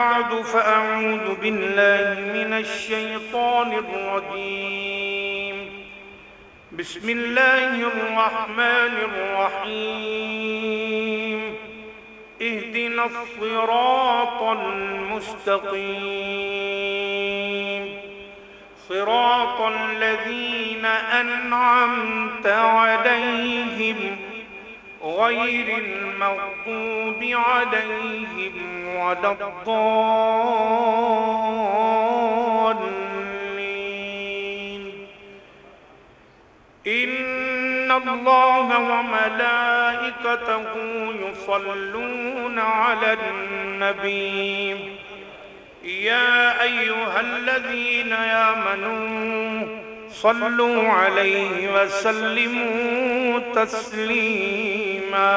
بعد فأعوذ بالله من الشيطان الرجيم. بسم الله الرحمن الرحيم. اهدنا الصراط المستقيم صراط الذين أنعمت عليهم غير المغضوب عليهم ولا الضالين. إن الله وملائكته يصلون على النبي يا أيها الذين آمنوا صلوا عليه وسلموا تسليما.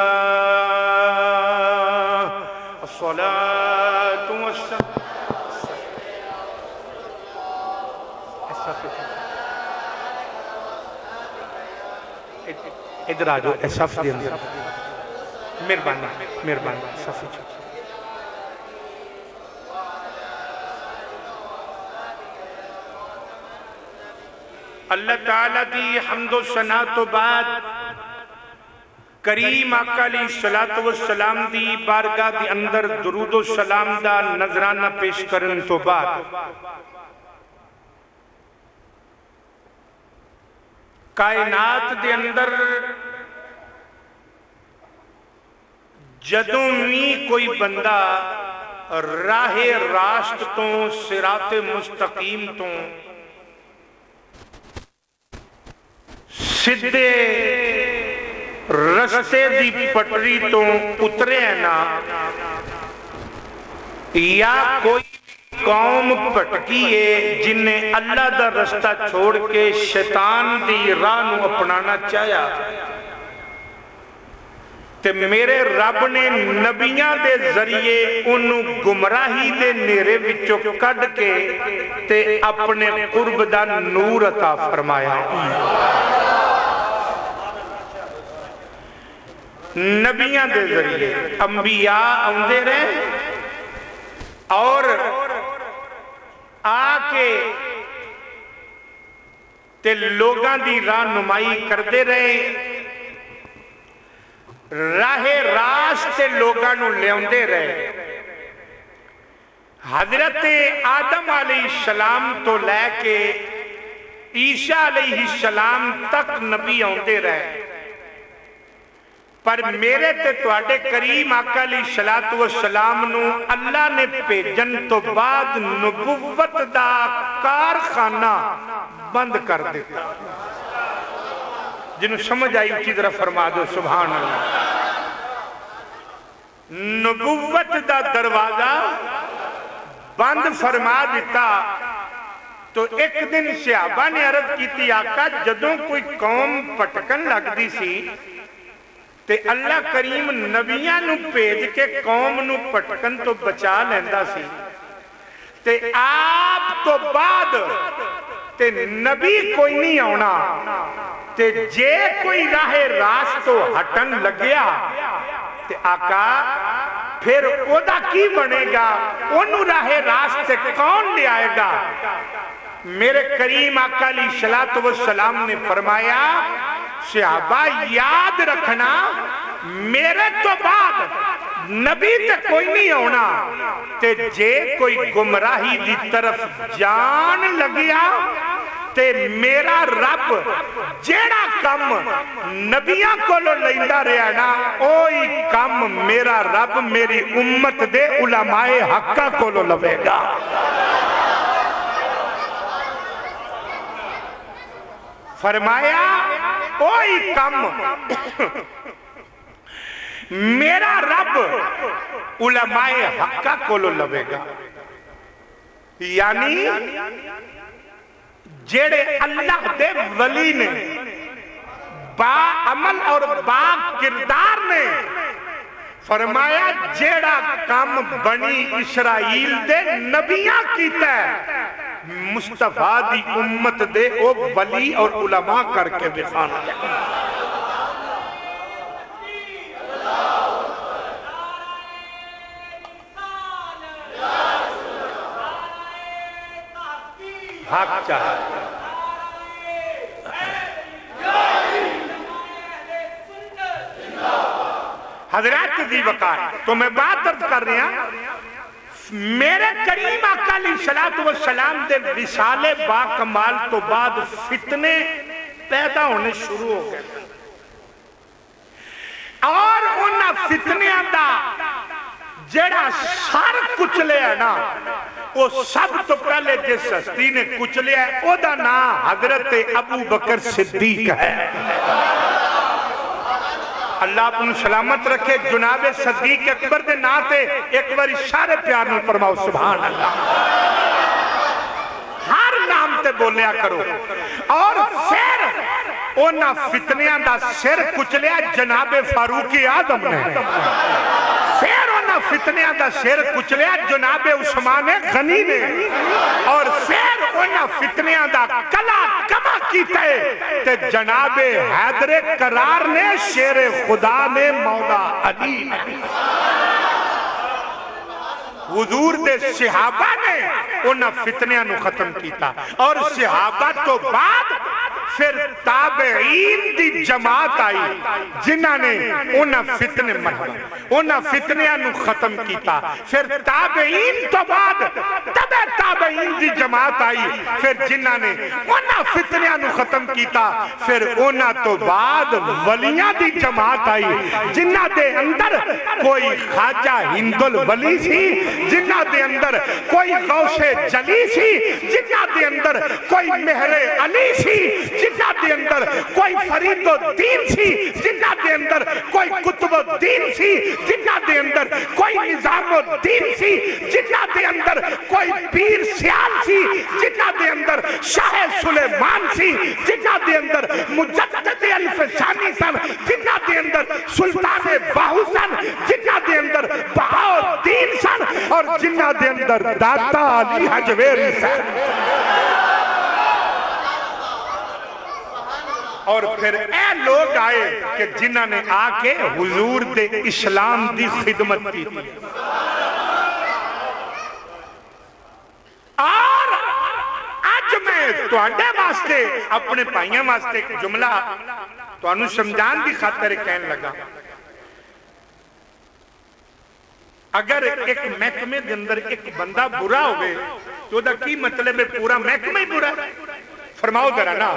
الصلاة والسلام. ادھر آ جاؤ صف دے اندر. مہربانی مہربانی صف وچ. اللہ تعالیٰ دی حمد و ثنا تو بعد کریم آقا علیہ الصلوۃ والسلام دی بارگاہ دی اندر درود و سلام دا نذرانہ پیش کرن تو بعد کائنات دے اندر جدوں بھی کوئی بندہ راہ راست تو صراط مستقیم تو سدھے رستے دی پٹری تو اترے ہیں نا، یا کوئی قوم پٹکی ہے جن نے اللہ دا رستہ چھوڑ کے شیطان دی راہ نو اپنانا چاہیا، تے میرے رب نے نبیاں دے ذریعے انہوں گمراہی دے نیرے وچوں کڈ کے تے اپنے قرب دا نور عطا فرمایا. نبیاں دے ذریعے انبیاء آندے رہے اور آکے تے لوگاں دی راہ نمائی کردے رہے، راہ راست تے لوگاں نو لے آندے رہے. حضرت آدم علیہ السلام تو لے کے عیسیٰ علیہ السلام تک نبی آندے رہے، پر میرے تے تواڈے کریم آقا علیہ الصلوۃ والسلام نو اللہ نے بھیجن تو بعد نبوت دا کارخانہ بند کر دیتا. جنہوں سمجھ آئی اسی طرح فرما دو سبحان اللہ. نبوت دا دروازہ بند فرما دیتا. تو ایک دن صحابہ نے عرض کی تھی آقا جدوں کوئی قوم پٹکن لگ دی سی تے اللہ کریم نبیاں نو بھیج کے قوم نو پٹکن تو بچا لیندہ سی، تے آپ تو بعد تے نبی کوئی نہیں آنا، تے جے کوئی راہ راست تو ہٹن لگیا تے آقا پھر اودا کی بنے گا، انہوں راہ راست سے کون لے آئے گا؟ میرے کریم آقا علیہ الصلوۃ والسلام نے فرمایا صحابہ یاد رکھنا میرے تو بعد نبی تے کوئی نہیں ہونا، تے جے کوئی گمراہی دی طرف جان لگیا تے میرا رب جیڑا کم نبیاں کو لو لیندہ رہا نا اوہی کم میرا رب میری امت دے علماء حقہ کو لو لوے گا. فرمایا کوئی کم میرا رب علماء حقہ کو لو لوے گا، یعنی جیڑے اللہ دے ولی نے با عمل اور با کردار نے فرمایا جیڑا کام بنی اسرائیل دے نبیاں کیتا ہے مصطفیٰ دی امت دے او ولی اور علماء کر کے دکھانا. حق چاہے. حضرات دی وقار تو میں بات عرض کر رہا میرے کریم آقا علیہ السلام دے وصال با کمال تو بعد فتنے پیدا ہونے شروع ہو گئے اور انہاں فتنیاں دا جڑا سر کچلے ہے نا وہ سب تو پہلے جس ہستی نے کچلے ہے او دا نام حضرت ابو بکر صدیق ہے. اللہ اپنی سلامت رکھے. جناب صدیق اکبر دے ناتے ایک بار اشارے پیار میں فرماؤ سبحان اللہ. ہر نام تے بولیا کرو. اور پھر اونا فتنیاں دا سر کچلیا جناب فاروق اعظم نے. پھر اونا فتنیاں دا سر کچلیا جناب عثمان غنی نے. اور پھر اونا فتنیاں دا کلا کما کیتا ہے تے جناب حیدر کرار نے شیر خدا نے مولا علی حضور دے صحابہ نے اونا فتنیاں نو ختم کیتا. اور صحابہ تو بعد پھر تابعین دی جماعت آئی جنہاں نے اونا فتنے مرحبا اونا فتنیاں نو ختم کیتا. پھر تابعین تو بعد تابعین دی جماعت آئی پھر جنہاں نے اونا فتنیاں نو ختم کیتا. پھر اونا تو بعد ولیاں دی جماعت آئی جنہاں دے اندر کوئی خواجہ ہندل ولی سی, جنہاں دے اندر کوئی غوث جلی سی, جنہاں دے اندر کوئی مہر علی سی, جنہاں دے اندر کوئی فرید الدین سی, جنہاں دے اندر کوئی قطب الدین سی, جنہاں دے اندر کوئی نظام الدین سی, جنہاں دے اندر کوئی پیر سیال سی, جنہاں دے اندر شاہ سلیمان سی, جنہاں دے اندر مجدد الفسانی سن, جنہاں دے اندر سلطان باہو سن, جنہاں دے اندر بہاؤالدین سن, اور جنہاں دے اندر داتا علی حجویری سن. اور پھر اے لوگ آئے کہ جنہاں نے آکے حضور دے اسلام دی خدمت کی تھی. اور آج میں تو آڈے واسطے اپنے پائیاں واسطے ایک جملہ تو انہوں سمجھان دی خاطر کہنے لگا. اگر ایک محکمے دے اندر ایک بندہ برا ہوئے تو دا کی مطلب ہے پورا محکمہ ہی برا ہے؟ فرماؤ ذرا نا,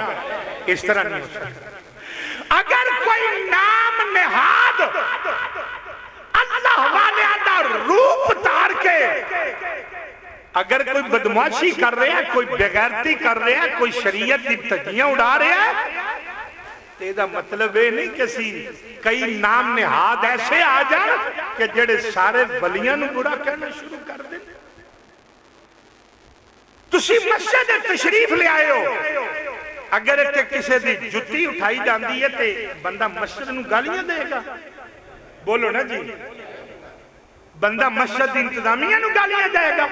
اس طرح نہیں ہو سکتا. اگر کوئی نام نہاد اللہ والے آدھا روپ تار کے اگر کوئی بدماشی کر رہے ہیں, کوئی بغیرتی کر رہے ہیں, کوئی شریعت کی تجیاں اڑا رہے ہیں, تیدہ مطلب ہے نہیں کسی کئی نام نہاد ایسے آ جائیں کہ جڑے سارے ولیاں نو برا کہنا شروع کر دیں. تسی مسجد تشریف لے آئے ہو, اگر ایک کسی دی جتی اٹھائی جاندی ہے تے بندہ مسجد نو گالیاں دے گا؟ بولو نا جی, بندہ مسجد انتظامیہ نو گالیاں دے گا؟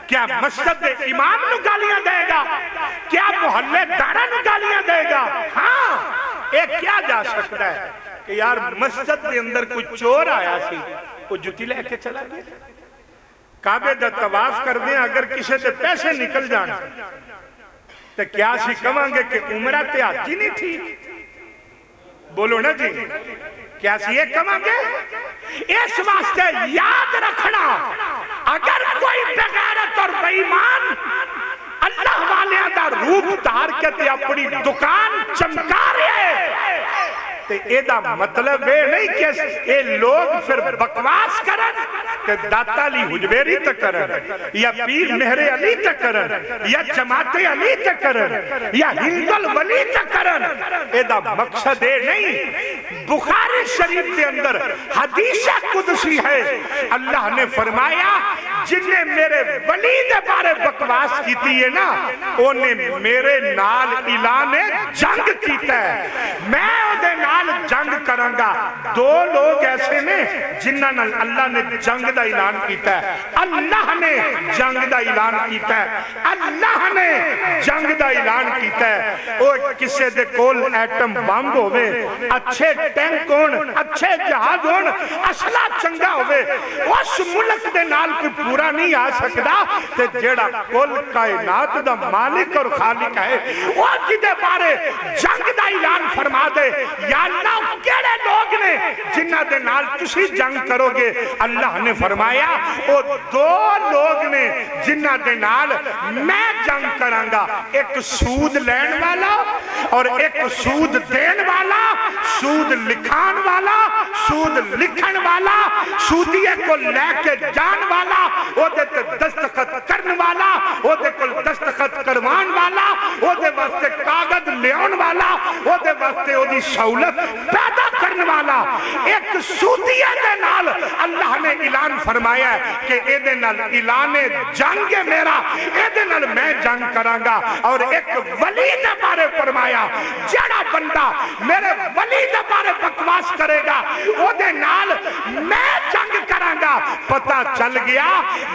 کیا مسجد امام نو گالیاں دے گا؟ کیا محلے دارہ نو گالیاں دے گا؟ ہاں, ایک کیا جا سکتا ہے کہ یار مسجد کے اندر کوئی چور آیا سی, وہ جتی لے کے چلا گیا. کعبے دا طواف کر دیں, اگر کسی سے پیسے نکل جانا تو کیا سی کہاں گے کہ عمرہ تے آتی نہیں تھی؟ بولو نا جی, کیا سی یہ کہاں گے؟ اس واسطے یاد رکھنا, اگر کوئی بغیرت اور بیمان اللہ والے دا روپ تار کے تے اپنی دکان چمکا رہے تے ایدہ مطلب ہے نہیں کہ اے لوگ پھر بکواس کرن تے داتا علی حجویری تک کرن, یا پیر مہر علی تک کرن, یا جماعت علی تک کرن, یا ہندل ولی تک کرن. ایدہ مقصد ہے نہیں. بخاری شریف کے اندر حدیث قدسی ہے, اللہ نے فرمایا جنہیں میرے ولی دے بارے بکواس کیتی ہے نا, انہیں میرے نال اعلان جنگ کیتا ہے. میں دے نال نال جنگ کرانگا. دو لوگ ایسے نے جنہاں نال اللہ نے جنگ دا اعلان کیتا ہے. اللہ نے جنگ دا اعلان کیتا ہے. اللہ نے جنگ دا اعلان کیتا ہے. او کسے دے کول ایٹم بم ہوئے, اچھے ٹینک ہون, اچھے جہاز ہون, اسلحہ چنگا ہوئے, اس ملک دے نال کوئی پورا نہیں آ سکدا. تے جیڑا کل کائنات دا مالک اور خالق ہے وہ جدے بارے جنگ دا اعلان فرما دے. یا اللہ کیڑے لوگ نے جنہ دے نال تسی جنگ کرو گے؟ اللہ نے فرمایا وہ دو لوگ نے جنہ دے نال میں جنگ کرانگا. ایک سود لین والا اور ایک سود دین والا, سود لکھان والا, سود لکھن والا, سودیے کو لے کے جان والا, وہ دے دستخط کرن والا, وہ دے کل دستخط کروان والا, وہ دے واسطے کاغذ لیون والا, وہ دے واسطے وہ دی سہولت پیدا کرن والا. ایک سودیے دے نال اللہ نے اعلان فرمایا ہے کہ اے دے نال اعلان جنگ میرا, اے دے نال میں جنگ کرانگا. اور ایک ولی دے بارے فرمایا جڑا بندہ میرے ولی دے بارے بکواس کرے گا وہ دے نال میں جنگ کرانگا. پتہ چل گیا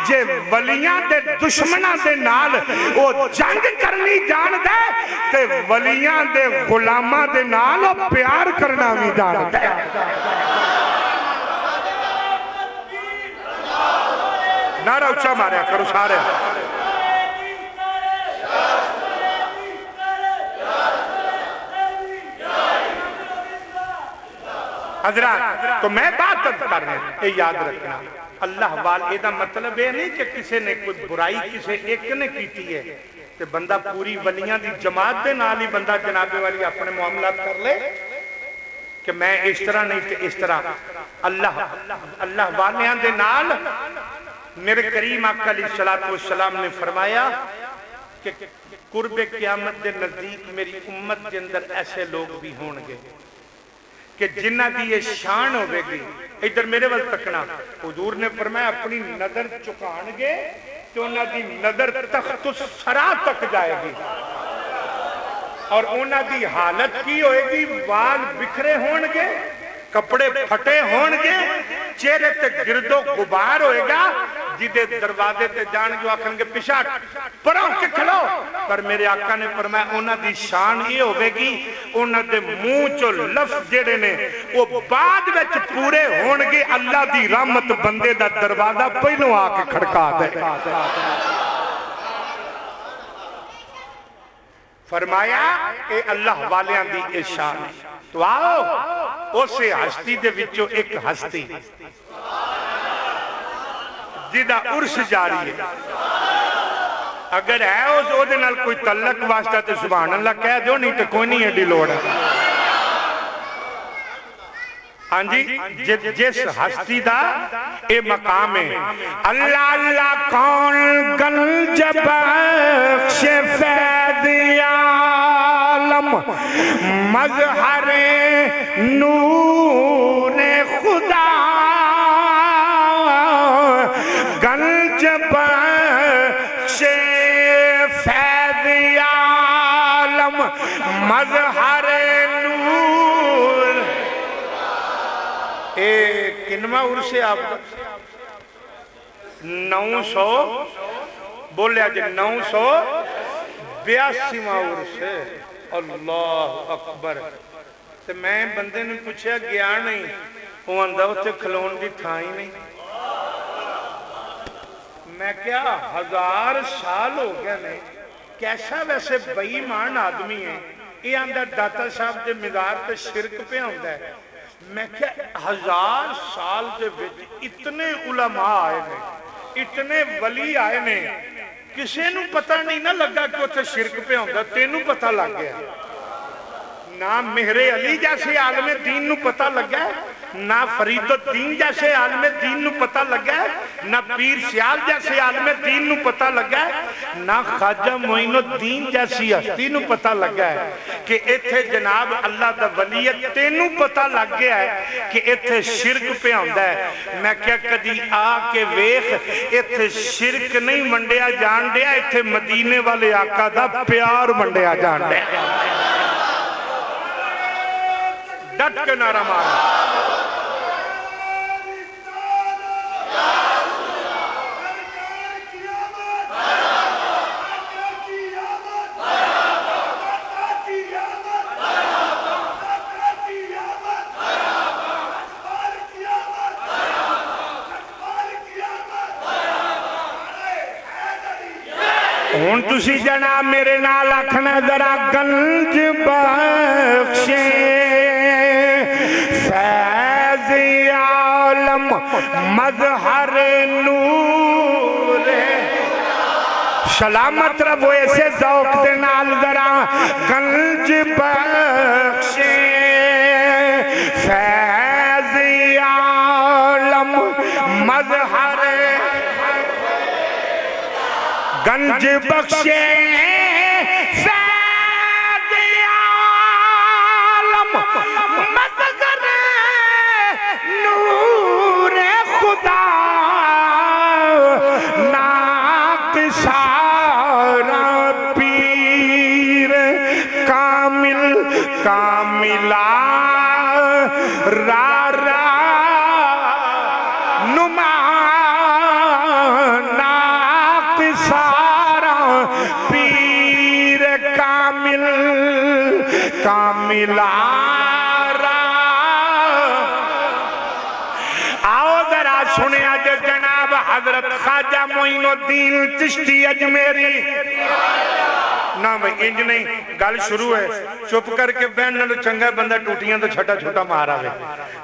جے ولیاں دے دشمناں دے نال وہ جنگ کرنی جان دے تے ولیاں دے غلاماں دے نال وہ پیار کرنا بھی جان دے. نعرہ اچھا ماریا کرو سارے. حضرات تو میں بات کر رہا ہوں, اے یاد رکھنا اللہ والے دا مطلب ہے نہیں کہ کسی نے کوئی برائی کسی ایک نے کیتی ہے تو بندہ پوری ولیاں دی جماعت دے نال ہی بندہ جناب والی اپنے معاملات کر لے کہ میں اس طرح نہیں کہ اس طرح. اللہ والیاں دے نال میرے کریم آقا علیہ السلام نے فرمایا کہ قرب قیامت دے نزدیک میری امت کے اندر ایسے لوگ بھی ہون گے کہ جنہ دی یہ شان ہوئے گی. ادھر میرے وقت تکنا, حضور نے فرمایا اپنی نظر چکان گے تو انہ دی نظر تخت السرا تک جائے گی, اور انہ دی حالت کی ہوئے گی وال بکھرے ہون گے, کپڑے پھٹے ہون گے, چہرے تے گرد و غبار ہوئے گا. جدے دروازے تے جان جو آکھن گے پیشاٹ پروں کے کھلو. پر میرے آقا نے فرمایا انہ دی شان یہ ہوئے گی انہ دے منہ چو لفظ جڑے نے وہ بعد وچ پورے ہون گے. اللہ دی رحمت بندے دا دروازہ پہلوں آ کے کھڑکا دے. فرمایا اے اللہ والیاں دی اے شان ہے. تو آؤ اسے ہستی دے وچوں ایک ہستی جدہ عرس جاری ہے. اگر ہے اس او دے نال کوئی تعلق واسطہ تے سبحان اللہ کہہ دو, نہیں تے کوئی نہیں ایڈی لوڑ ہے. ہاں جی جس ہستی دا اے مقام ہے. اللہ اللہ کون گنج بخش فیض عالم مظہر نور خدا, گنج بخش فیض عالم مظہر نور. ایک کنمہ عرص آپ 900 بولے آج 982واں عرص ہے. اللہ اکبر. تو میں بندے نے پوچھا گیا نہیں, وہ اندھا ہوتے کھلون دی تھائی نہیں. میں کیا 1000 سال ہو گیا نہیں, کیسا ویسے بئی مان آدمی ہے. یہ اندھا داتا صاحب دے مزار تے شرک پہ ہوندہ ہے. میں کیا 1000 سال دے وچ اتنے علماء آئے نے, اتنے ولی آئے نے, کسے نو پتہ نہیں نہ لگا کہ اتنے شرک پہ ہوندہ. تینوں پتہ لگ گیا. نہ مہر علی جیسے عالم دین نو پتہ لگا ہے, نہ فرید الدین جیسے عالم دین نو پتہ لگا ہے, نہ پیر سیال جیسے عالم دین نو پتہ لگا ہے, نہ خواجہ معین الدین جیسی ہستی نو پتہ لگا ہے کہ ایتھے جناب اللہ دا ولیت. تینوں پتہ لگ گیا ہے کہ ایتھے شرک پہ ہوندہ ہے. میں کیا کدی آ کے ویخ ایتھے شرک نہیں منڈیا جان دیا, ایتھے مدینے والے آقا دا پیار منڈیا جان دیا. डट के नारा मारो। हुण तुसी जनाब मेरे नाल आखना जरा गंज बख्शे फैज़ आलम मज़हर नूर सलामत रहो ऐसे ज़ौक़ दे नाल जरा गंज बख्शे फैज़ आलम मज़हर गंज बख्शे फैज़ आलम मज़हर नूर खुदा नाक़िसारा पीर कामिल कामिला रारा नुमा पीर कामिल कामिलारा। आओ जरा सुने आज जनाब हजरत ख्वाजा मोइनुद्दीन चिश्ती अजमेरी ना भाई इंज नहीं गल शुरू है चुप करके बहन नालों चंगा बंदा टूटियां तो छटा छोटा मार आवे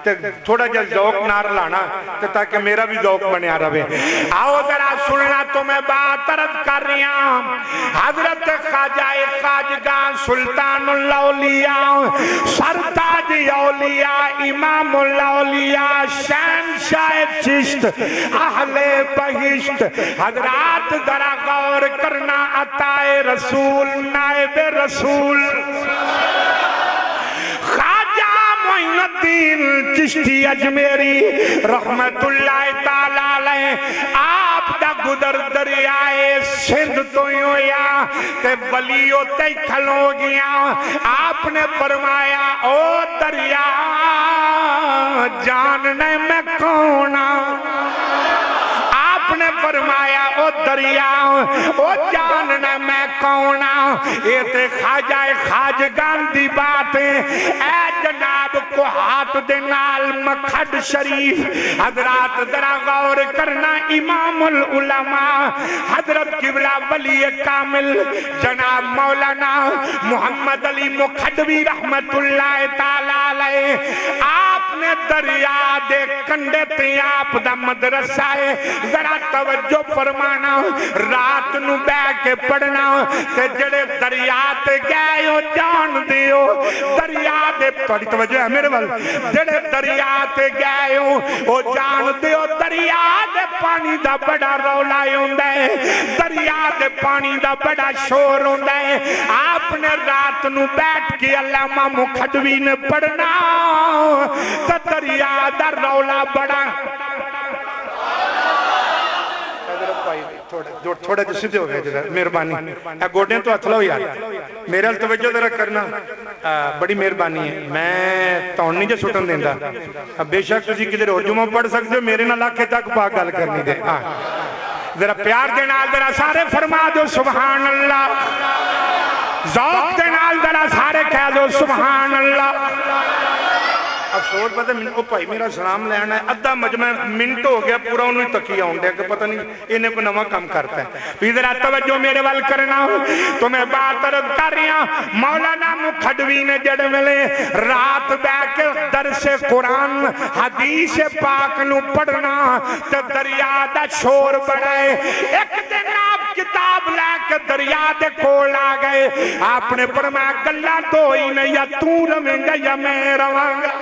ते थोड़ा जिहा ज़ौक़ नाल लाना ते ताकि मेरा भी ज़ौक़ बनया रहे। आओ जरा सुनना तो मैं बात अर्ज़ कर रहा हजरत ख्वाजा ख्वाजगा सुल्तानुल औलिया सरताज औलिया इमामुल औलिया शहंशाह चिश्त अहले बहिश्त हजरात जरा गौर करना अताए रसूल नायब रसूल ख्वाजा मोइनुद्दीन चिश्ती अजमेरी रहमतुल्लाह ताला अलैह आप दा गुदर दरियाए सिंध तो होया ते वलियों ते खलो गया। आपने फरमाया ओ दरिया जानने में कौन आपने फरमाया ओ दरिया ओ जानना मैं कौन ये ते ख्वाजा ख्वाजगान दी बात है। ए जनाब को हाथ दे नाल मखद शरीफ हजरात जरा गौर करना इमामुल उलमा हजरत किबला वली कामिल जनाब मौलाना मोहम्मद अली मुखदवी रहमतुल्लाह ताला अलैह आपने दरिया दे कंडे ते आप दा मदरसा है जरा तवज्जो फरमाना रात नू बह के पढ़ना ते जेड़े दरिया ते गए हो जान दियो दरिया दे थोड़ी तवज्जो है मेरे वाल जेड़े दरिया ते गए हो ओ जान दियो दरिया दे पानी दा बड़ा रौला होंदा है दरिया दे पानी दा बड़ा शोर होंदा है। आपने रात नू बैठ के अल्लामा मुखदवी ने पढ़ना ते दरिया दा रौला बड़ा थोड़ा जो सीधे हो गए जरा मेहरबानी गोडियां तो हथ लो यार मेरे अल तवज्जो जरा करना बड़ी मेहरबानी है मैं तुहानू नहीं जो सुटन देंदा बेशक तुसीं किधर होर जुमा पढ़ सकते हो मेरे नाल आखे तक पाक गल करनी दे जरा प्यार दे नाल जरा सारे फरमा दो सुभान अल्लाह ज़ौक़ दे नाल जरा सारे कह दो सुभान अल्लाह। अफसोस पता ओ भाई मेरा सलाम लेना है अद्धा मजमा मिनट हो गया पूरा उन्होंने तकी आउन दिया कि पता नहीं इन्हें कोई नवा काम करता है। इधर तवज्जो मेरे वाल करना तो मैं बात अर्ज़ कर रहा मौलाना मुखदवी ने जड़ वेले रात बह के दरसे कुरान हदीस पाक नू पढ़ना ते दरिया दा शोर बड़ा है। एक दिन आप किताब लैके दरिया दे कोल आ गए आपने फरमाया गल्लां तो ही नहीं या तू रवेंगा या मैं रवांगा।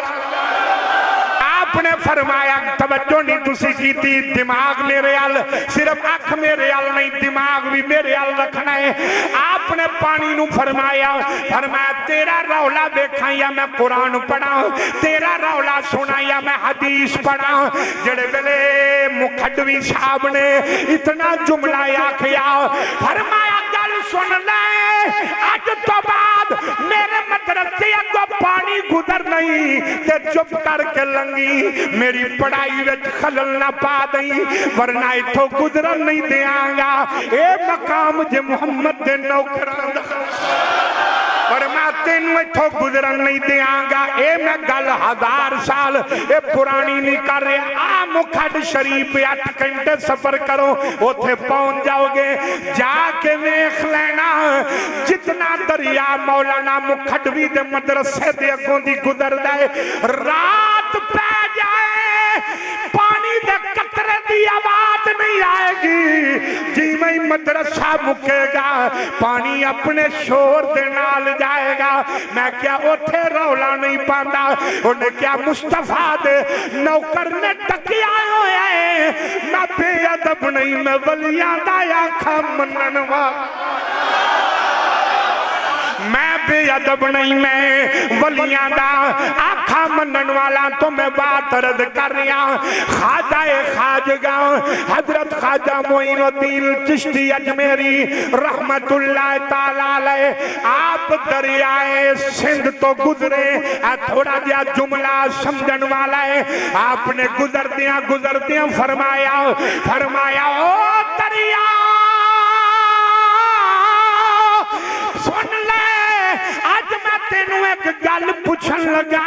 आपने फरमाया तवज्जो नहीं तुसी कीती दिमाग मेरे अल सिर्फ अख मेरे अल नहीं दिमाग भी मेरे अल रखना है। आपने पानी नू फरमाया तेरा रौला देखा या मैं कुरान पढ़ा तेरा रौला सुना या मैं हदीस पढ़ा। जेड़े वेले मुखदवी साहब ने इतना जुमला आखिया फरमाया गल गल सुन ले, अज तो बाद मेरे मदरसे अगो पानी गुजर नहीं ते चुप करके लंगी, मेरी पढ़ाई विच खलल ना पा दई, वरना इथों गुजरन नहीं देंगा। ए मकाम जे मुहम्मद दे नौकरां दा, पर मैं तेनू इथों गुजरन नहीं देंगा। ए मैं गल 1000 साल ए पुरानी नहीं कर रहा। आ मुखद शरीफ 8 घंटे सफर करो, उथे पहुंच जाओगे, जाके वेख लेना जितना दरिया मौलाना मुखडवी दे मदरसे दे अगों दी गुजरदा है, रात पै जाए पानी दे कतरे दी आवाज नहीं आएगी। जिवें ही मदरसा मुकेगा पानी अपने शोर दे नाल जाएगा। मैं क्या उथे रौला नहीं पांदा, उन्हें क्या मुस्तफा दे नौकर ने टकिया होया है। मैं बेअदब नहीं, मैं वलियां दा आखा मनन वाला, मैं बेअदब नहीं, मैं वलियां दा आखा मनन वाला। तो मैं बात रद कर रहा ख्वाजा खाजगा हजरत ख्वाजा मोइनुद्दीन चिश्ती अजमेरी रहमतुल्लाह ताला अलैह। आप दरियाए सिंध तो गुजरे, थोड़ा जिहा जुमला समझन वाला है। आपने गुजरदियां फरमाया ओ दरिया सुन ले, अज मैं तेनू एक गल पुछन लगा।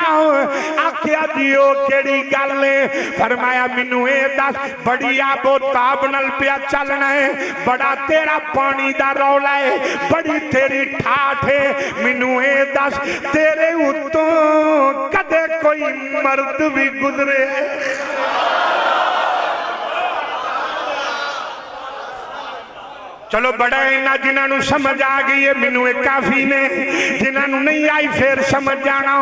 आखिया जी ओ केड़ी गल है? फरमाया मैनू ए दस, बड़ी आबो ताब नाल पिया चलना है, बड़ा तेरा पानी दा रौला है, बड़ी तेरी ठाठ है, मैनू ए दस तेरे उत्तों कदे कोई मर्द भी गुजरे? चलो बड़ा इन्ना जिन्होंने समझ आ गई है, मैनू काफी ने, जिन्होंने नहीं आई फिर समझ जाना।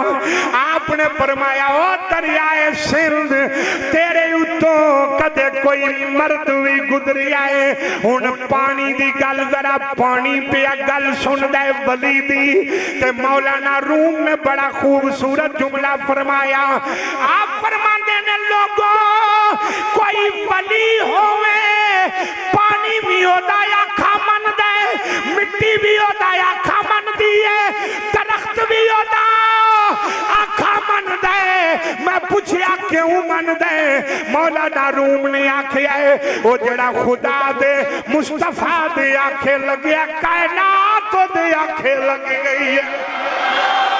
आपने फरमाया ओ दरियाए सिंध तेरे उत्तों कदे कोई मर्द भी गुजरी आए। हुण पानी दी गल जरा पानी पिया गल सुनदा है वली दी, ते मौलाना रूम ने बड़ा खूबसूरत जुमला फरमाया। आप फरमाते ने लोगों कोई वली होवे पानी भी होता आखा मन दे, मिट्टी भी होता आखा मन दी है, दरख्त भी होता आखा मन दे। मैं पूछया क्यों मन दे? मौलाना रूम ने आखिया है वो जड़ा खुदा दे मुस्तफा दे आखे लगे, कायनात दे आखे लग गई है।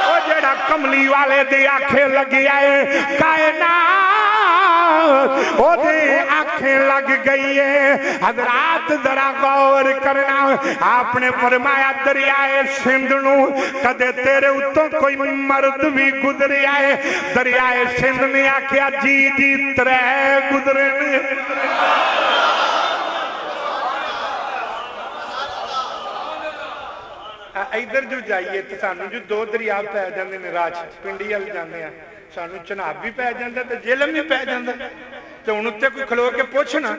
वो जड़ा कमली वाले दे आखे लगे है, कायनात ओदे आंखें लग गई है। हजरात जरा गौर करना, आपने फरमाया दरियाए सिंध नू कदे तेरे उत्तों कोई मर्द भी गुजरे आए? दरियाए सिंध ने आख्या जी जी 3 गुजरे ने। इधर जो जाइए तो सानू जो 2 दरिया पै जाते हैं, राज पिंडी वाल जाते हैं, सानू चनाब भी पै जाता है, जेलम भी पै जाता है। तो हुण उत्ते कोई खलो के पुछना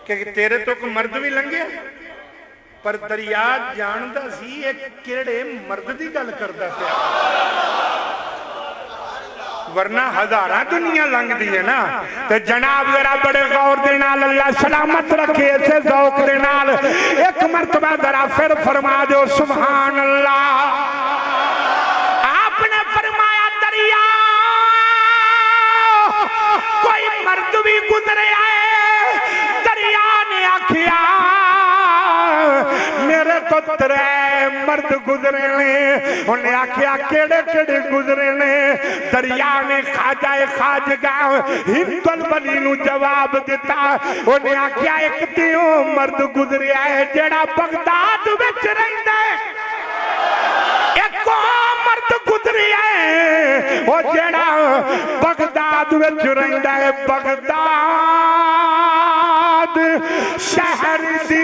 कि तेरे तो कोई मर्द भी लंघिया, पर दरिया जानदा सी ये किहड़े मर्द की गल करदा पिया, वरना हजारा दुनिया लंघदी है ना। ते जनाब जरा बड़े गौर दे नाल अल्लाह सलामत रखे इसे ज़ौक दे नाल एक मरतबा जरा फिर फरमा दो सुभान अल्लाह। आपने फरमाया दरिया कोई मर्द भी गुजरे आए, दरिया ने आखिया मेरे तो 3 मर्द गुजरे ने। उन्हें आखिया केड़े केड़े गुजरे ने? दरिया ने खाजा खाजगा हिंदुल वली नू जवाब दिता। उन्हें आखिया एक ते ओ मर्द गुजरिया है जेड़ा बगदाद विच रहिंदा है, एक ओ मर्द गुजरिया है ओ जेड़ा बगदाद विच रहिंदा है। बगदाद शहर दी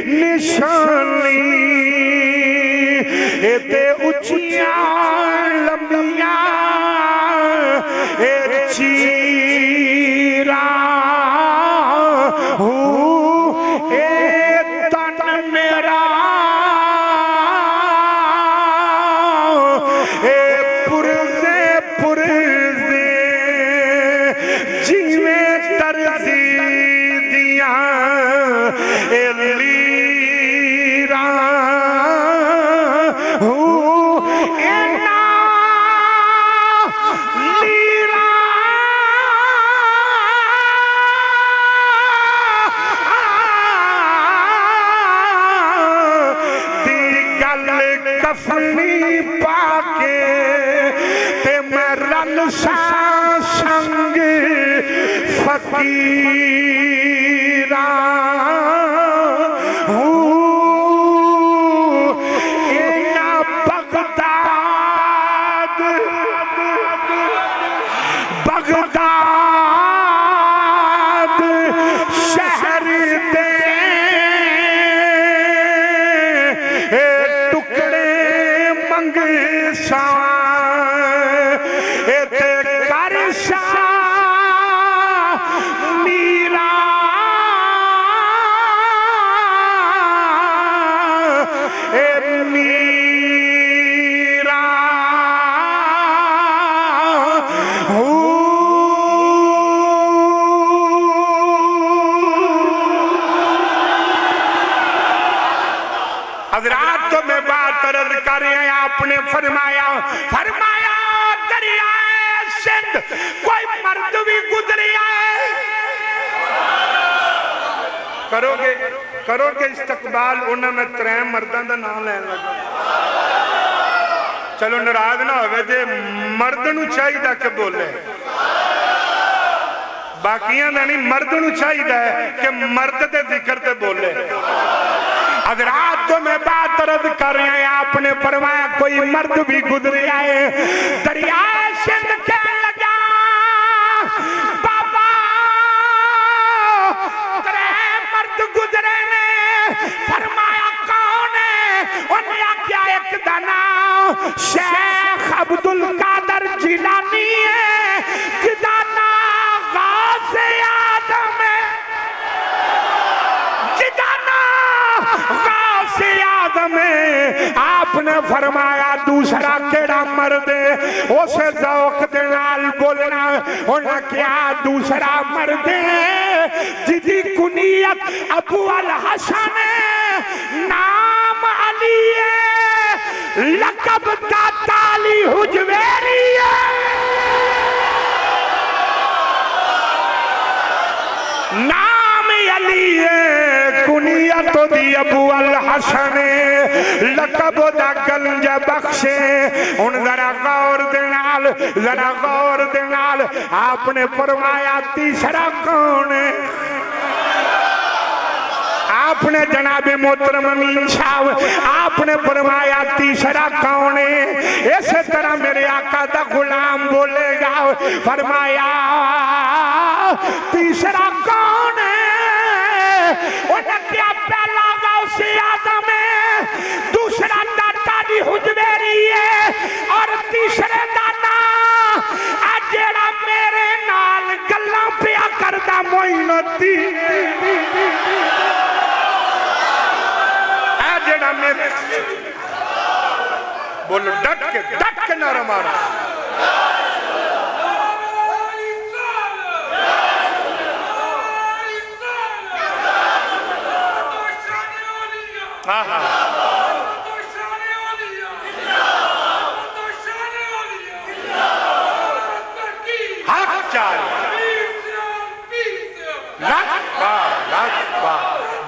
निशानी ते उचिया लंबिया चीरा तन मेरा पुरज़े के ते मैं रल सा संग फकीरा बगदाद शहर दे टुकड़े मंगसा ते कर मीरा मीरा हजरात तो मैं बात अर्ज कर रहे हैं आपने फरमाया फरमाया दरियाए सिंध कोई मर्द भी गुजरे आए करोगे करोगे इस्तकबाल उन्होंने 3 मर्दों का नाम लैन लगा चलो नाराज ना हो जे मर्द नूं चाहिए कि बोले बाकियां का नहीं मर्द नूं चाहिए कि मर्द के जिक्र ते बोले हजरात तो मैं बात रद्द कर रहे हैं आपने फरमाया कोई मर्द भी गुजरे आए दरिया सिंध कहने लगा बाबा 3 मर्द गुजरे ने फरमाया कौन है उन्हें आख्या एक दा नाम शेख अब्दुल कादर जिलानी है जिदा नाम गौसे आजम है जिदा में आपने फरमाया दूसरा केड़ा मर्द उस ज़ौक़ दे नाल बोलना उन्हें क्या दूसरा मर्द जिदी कुनियत अबू अल हसन नाम अली लक़ब ताली हुजवेरी नाम अली कुनियत दी अबू अल हसन लक़ब दा गंज बख्शे हुण जरा गौर दे नाल आपने फरमाया तीसरा कौन है आपने जनाबे मोहतरम अमीन साहब आपने फरमाया तीसरा कौन है इस तरह मेरे आका दा गुलाम बोलेगा फरमाया तीसरा कौन है उन्हें क्या पहला गौसे आज़म है दूसरा दाता दी हुजवेरी है और तीसरे दाता जेड़ा मेरे नाल गल्लां पिया करदा मोइनुद्दीन जेड़ा मेरे बोलो डट के नारा मारो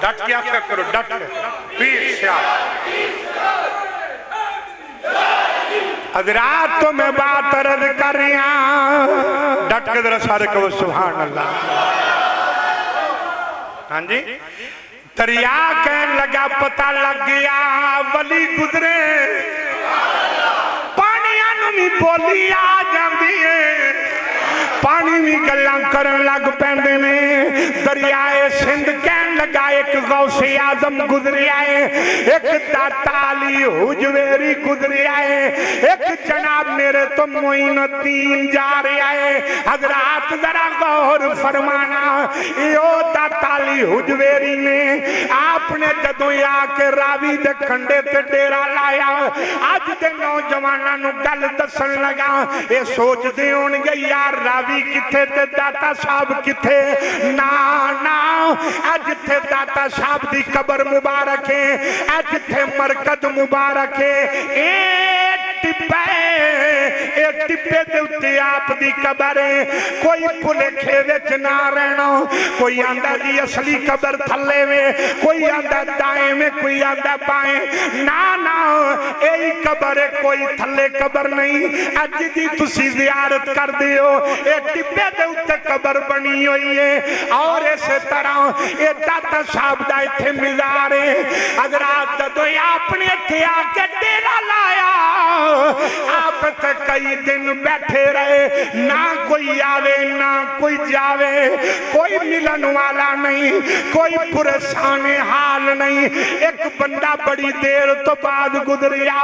डट के क्या करो डट पीर हजरात तो मैं बात अर्ज कर रहा डट के जरा सारे कहो सुभान अल्लाह हाँ जी दरिया कहने लगा पता लग गया वली गुजरे पानिया नूं भी बोली आ जाती है पानी भी गल्लां करन लग पैंदे ने दरियाए सिंध कहन लगा एक गौसे आजम गुजरे आए एक दाता अली हुजवेरी गुजरे आए एक जनाब मेरे तो मोइनुद्दीन जा रहे है हजरात जरा गौर फरमाना यो दाता अली हुजवेरी ने आपने जदों आके रावी दे कंडे ते डेरा लाया अज दे नौजवानां नूं गल दसन लगा ये सोचदे होणगे यार रावी किथे ते दाता साहब किथे ना ना जिथे दाता साहब दी कबर मुबारक है जिथे मरकज मुबारक है ए टिब्बे दे उत्ते आप दी कबर है, कोई भुलेखे विच ना रहना। कोई आंदा जी असली कबर थल्ले में, कोई आंदा दाएं में, कोई आंदा बाएं। ना ना यही कबर है, कोई थल्ले कबर नहीं। अज दी तुसी ज़ियारत कर दियो, ये टिब्बे दे उत्ते कबर बनी हुई है। और इस तरह ये दाता साहब दा इत्थे मज़ार है। हज़रात जदों आपने इत्थे आके डेरा लाया, आप ते कई दिन बैठे रहे, ना कोई आवे ना कोई जावे, कोई मिलन वाला नहीं, कोई परेशान हाल नहीं। एक बंदा बड़ी देर तो बाद गुजरिया,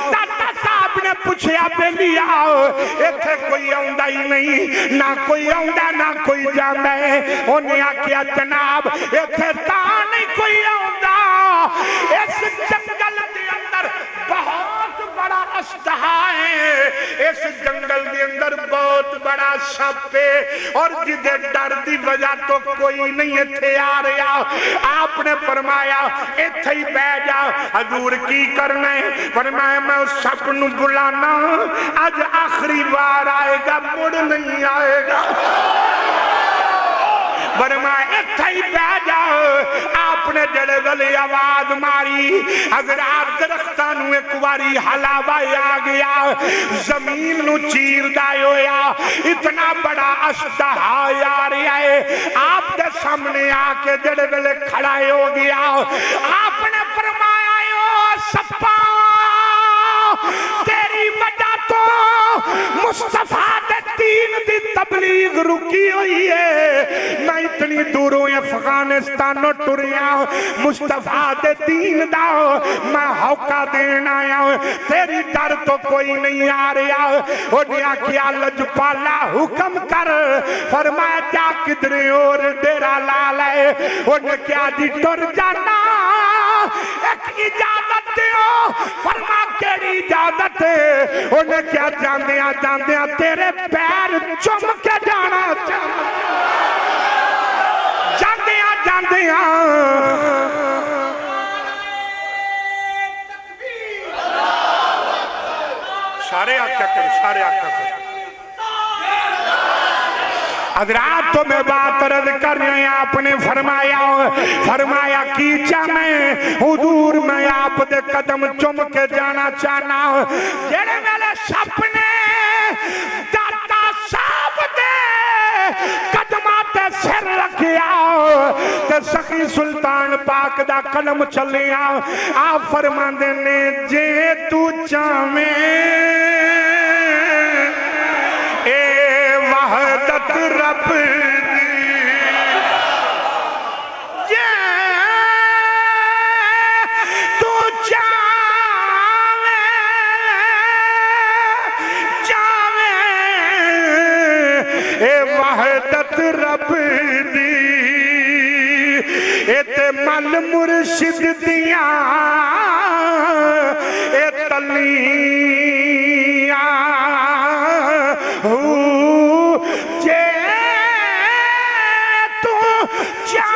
दाता साहब ने पूछा बेली आओ, इत्थे कोई आउंदा ही नहीं, ना कोई आउंदा ना कोई जांदा है। उन्हें आख्या जनाब इत्थे तां नहीं कोई आउंदा, इस जंगल के अंदर बहुत बड़ा अस्तहा है, इस जंगल के अंदर बहुत बड़ा सप है, और जिदे डर की वजह तो कोई नहीं इत्थे आ रहा। आपने फरमाया इत्थे ही बह जा। हजूर की करना है? फरमाया मैं उस सप नूं बुलाना, अज आखिरी बार आएगा, मुड़ नहीं आएगा। फरमाया इत्थे ही बह जाओ। आपने जड़े गले आवाज मारी, हज़रात दरख्तां नूं एक बारी हलावा आ गया, जमीन नूं चीरदा होया, इतना बड़ा अस्तहा आ रहा है। आपके सामने आके जड़े गले खड़ा हो गया। आपने फरमाया ओ सप्पा, तेरी वजह तो मुस्तफा दे दीन दी तबलीग रुकी हुई है। मैं इतनी दूरों अफगानिस्तानों टुरिया, मुस्तफा दे दीन दा मैं हौका देना आया, तेरी डर तो कोई नहीं आ रहा। उन्हें आख्या लजपाला हुक्म कर। फरमाया जा किधरे और डेरा ला ले। उन्हें क्या जी टुर जाना, एक इजाजत दो। फरमा केड़ी इजाजत? उन्हें क्या जांदिया जांदिया तेरे पैर चुम के जाना, जांदिया जांदिया सारे आख्या करो, सारे आख्या करो। हज़रात तो मैं बात रद कर रहे हैं। आपने फरमाया, फरमाया की चाहे हुजूर मैं आप दे कदम चुम के जाना चाहना। जेड़े मेरे सपने दाता साहब दे कदमां ते सिर रखिया ते सखी सुल्तान पाक दा कलम चलिया। आप फरमांदे ने जे तू चाहे वहदत रब दी, ये तू चावे चावे ए वहदत रब दी, ए ते मल मुर्शिद दियां ए तलियां जे तू चावे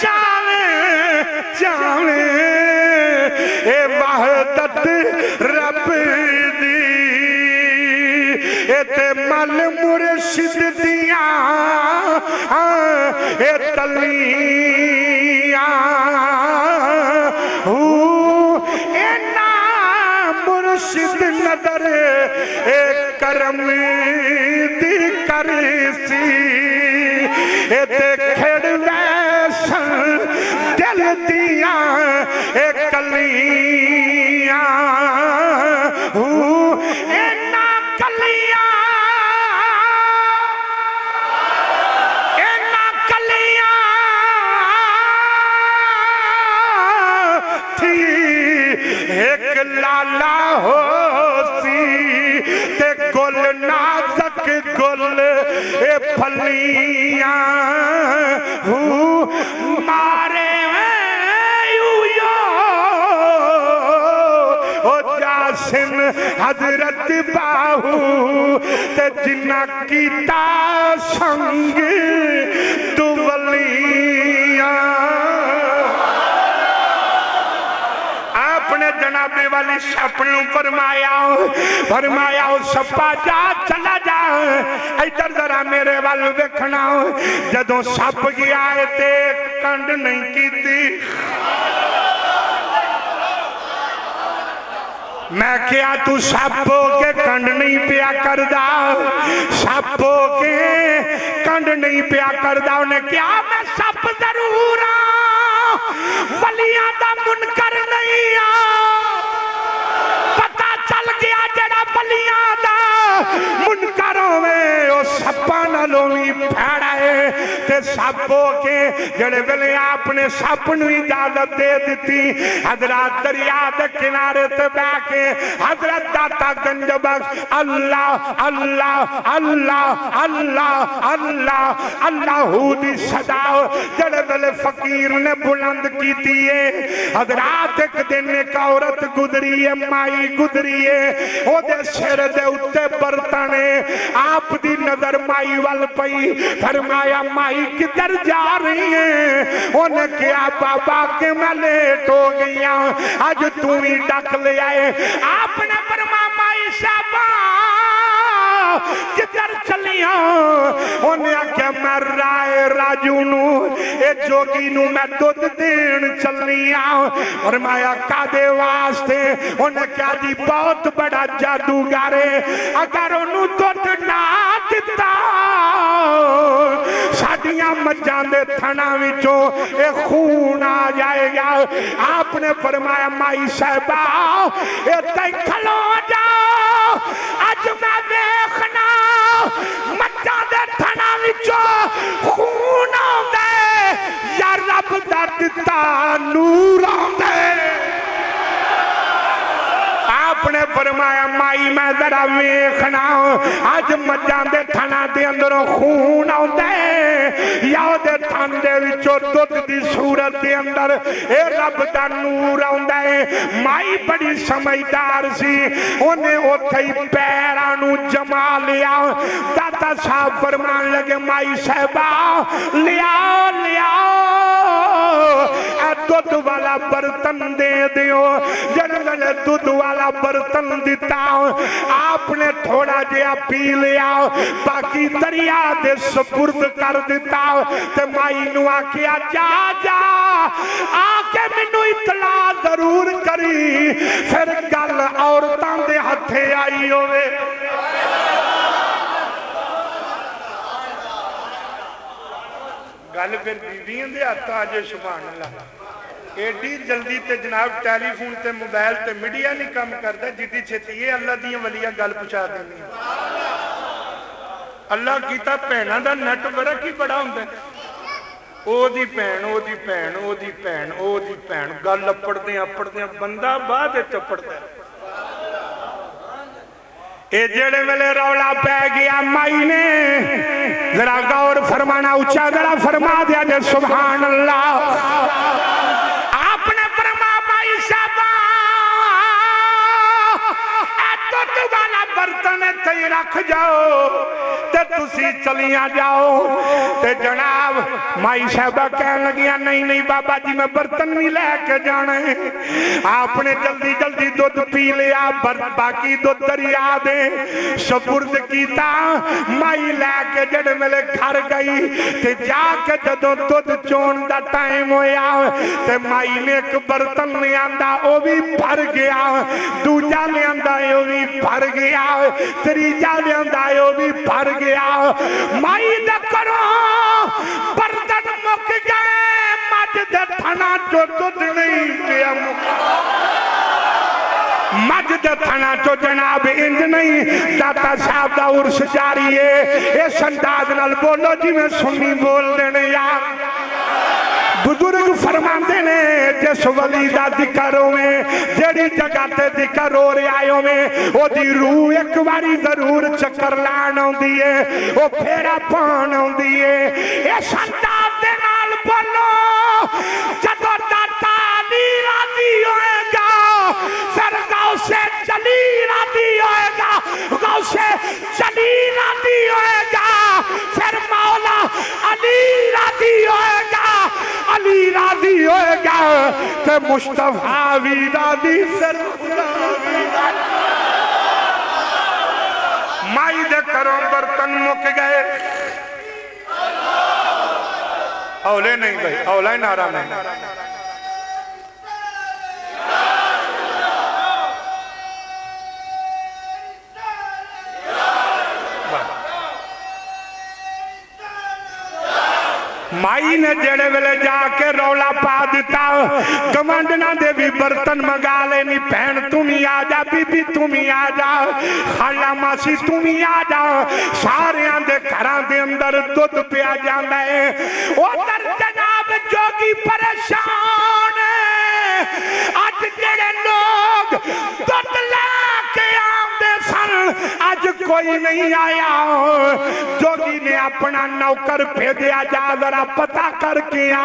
चावे चावे ए वहदत रब दी, ए ते मल मुर्शिद दियां ए तलियां मुर्शिद नदर एक करम दी करसी, ते खेड़ वैसन दिल दिया एक कलियां इना कलियां थी एक लाला हो सी ते गुल नाजक गुल ए फलियां मारे ओ जासिन हजरत बाहू ते जिन्ना कीता संग दुवलियां। आपने जनाबे वाली सप नूं फरमाया सप्पा जा चला जा इधर जरा मेरे वाल वेखना जदों सप गया ते कंड नहीं कीती मैं क्या तू सप के कंड नहीं पिया करदा सप के कंड नहीं पिया करदा उन्हें क्या मैं सप जरूर वलियां दा मुनकर नहीं पता चल गया जड़ा वलियां दा मुनकर होवे ओ सप्पां नालों भी भैड़ा है ते सप के जड़े वेले आपने सप नूं इजाजत दे दिती हजरत दरिया दे किनारे ते बैठ के हजरत दाता गंज बख्श अल्लाह अल्लाह अल्लाह अल्लाह अल्लाह अल्लाहू दी सदा जड़े वेले फकीर ने बुलंद कीती है हजरत एक दिन एक औरत गुजरी है माई गुजरी है ओदे सिर दे उत्ते बर्तन आप दी नजर माई वाल पई फरमाया माई किधर जा रही है उन्हें क्या बाबा के मैं लेट हो गई आज तू ही डक ले आए आपने फरमाया माई साहबा किधर चलिया उन्हें आख्या मैं राय राजू नू ए जोगी नू मैं दुध देन चली और माया कादे वास्ते उन्हें क्या जी बहुत बड़ा जादूगर है अगर उन्हों दुध ना दिता साडियां मज्जां दे थना विचों ए खून आ जाएगा आपने फरमाया माई साहबा इत्थे खलो जाओ अज मैं देखना मज्जां दे थना विचों खून आउंदा या रब दा दिता नूर आउंदा आपने फरमाया माई मैं जरा वेखना अज मज्जां दे थना दे अंदरों खून आउंदा या ओदे थन दे विचों दुध दी सूरत दे अंदर ए रब दा नूर आउंदा है माई बड़ी समझदार सी ओने ओथे ही पैरां नूं जमा लिया दाता साहब फरमान लगे माई साहबा लियाओ लियाओ दुध वाला बर्तन दे दियो जड़ दुध वाला बर्तन दिता आपने थोड़ा जिहा पी लिया बाकी दरिया दे सुपुर्द कर दिता ते माई नूं आखिया जा जा आके मैनू इतला जरूर करी फिर गल औरतां दे हथे आई होवे गल फिर बीबियां दे हथ आ जाए सुभान अल्लाह एडी जल्दी ते जनाब टेलीफोन ते मोबाइल ते मीडिया नहीं काम करता जिद्दी छेती ये अल्लाह दी वलियां गल पहुंचा देनी अल्लाह कीता भैणां दा नेटवर्क ही बड़ा हुंदा ओदी भैण ओदी भैण ओदी भैण ओदी भैण गल अपड़दे बंदा बाद चपड़दा ए जेड़े वेले रौला पै गया माई ने जरा गौर फरमाना उच्चा जरा फरमा दिया जे सुभान अल्लाह आपने फरमा माई साहबा दुध वाला बर्तन इत्थे रख जाओ ते तुसी चलिया जाओ ते जनाब माई साहबा कह लगिया नहीं नहीं बाबा जी मैं बर्तन भी लैके जाना है आपने जल्दी जल्दी दुध पी लिया बाकी दुध दरिया दे सुपुर्द कीता माई लैके जड़े मेरे घर गई ते जाके जदों दुध चोण दा टाइम होया ते माई ने एक बर्तन लियांदा ओ भी भर गया दूजा लियांदा ओ भी भर गया तीजा लियांदा ओ भी भर गया माई दा करो बर्तन मुक गए मज दे थना चो दुध नहीं पिया मज दे थना चो जनाब इंज नहीं दाता साहब दा उर्स जारी है इस अंदाज नाल बोलो जिवें सुन्नी बोल देने यार बुजुर्ग फरमाते ने जिस वली दा जिक्र होवे जेड़ी जगह ते जिक्र हो रहा होवे ओदी रूह एक बारी जरूर चक्कर लाण आउंदी है ओ फेरा पाण आउंदी है इस अंदाज दे नाल बोलो जदों दाता अली राजी होएगा फिर गौसे चली राजी होएगा गौसे चली राजी होएगा फिर मौला علی راضی ہوئے گا علی راضی ہوئے گا تے مصطفیٰ بھی راضی سر مائی دے کروں برتن مک گئے اولے نہیں بھائی اولے نعرہ نہیں مائی نے جڑے ویلے جا کے رولا پا دیتا گمانڈنا دے بھی برتن مگا لینی پہن تمہیں آجا بی بی تمہیں آجا خالہ ماسی تمہیں آجا سارے آندے گھران دے اندر دودھ پیا جاندہ ہے ادھر جناب جوگی پریشان ہے آج جڑے لوگ دودھ لے کے آندے سن آج کوئی نہیں آیا جوگی نے اپنا نوکر بھیجیا جا ذرا پتہ کر کیا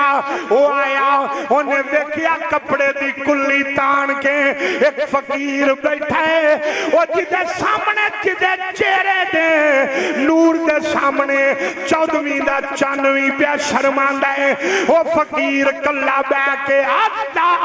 وہ آیا انہیں دیکھیا کپڑے دی کلی تان کے ایک فقیر بیٹھا ہے وہ جدے سامنے جدے چہرے دے نور دے سامنے 14ویں دا 94 پہ شرماندہ ہے وہ فقیر کلا بے کے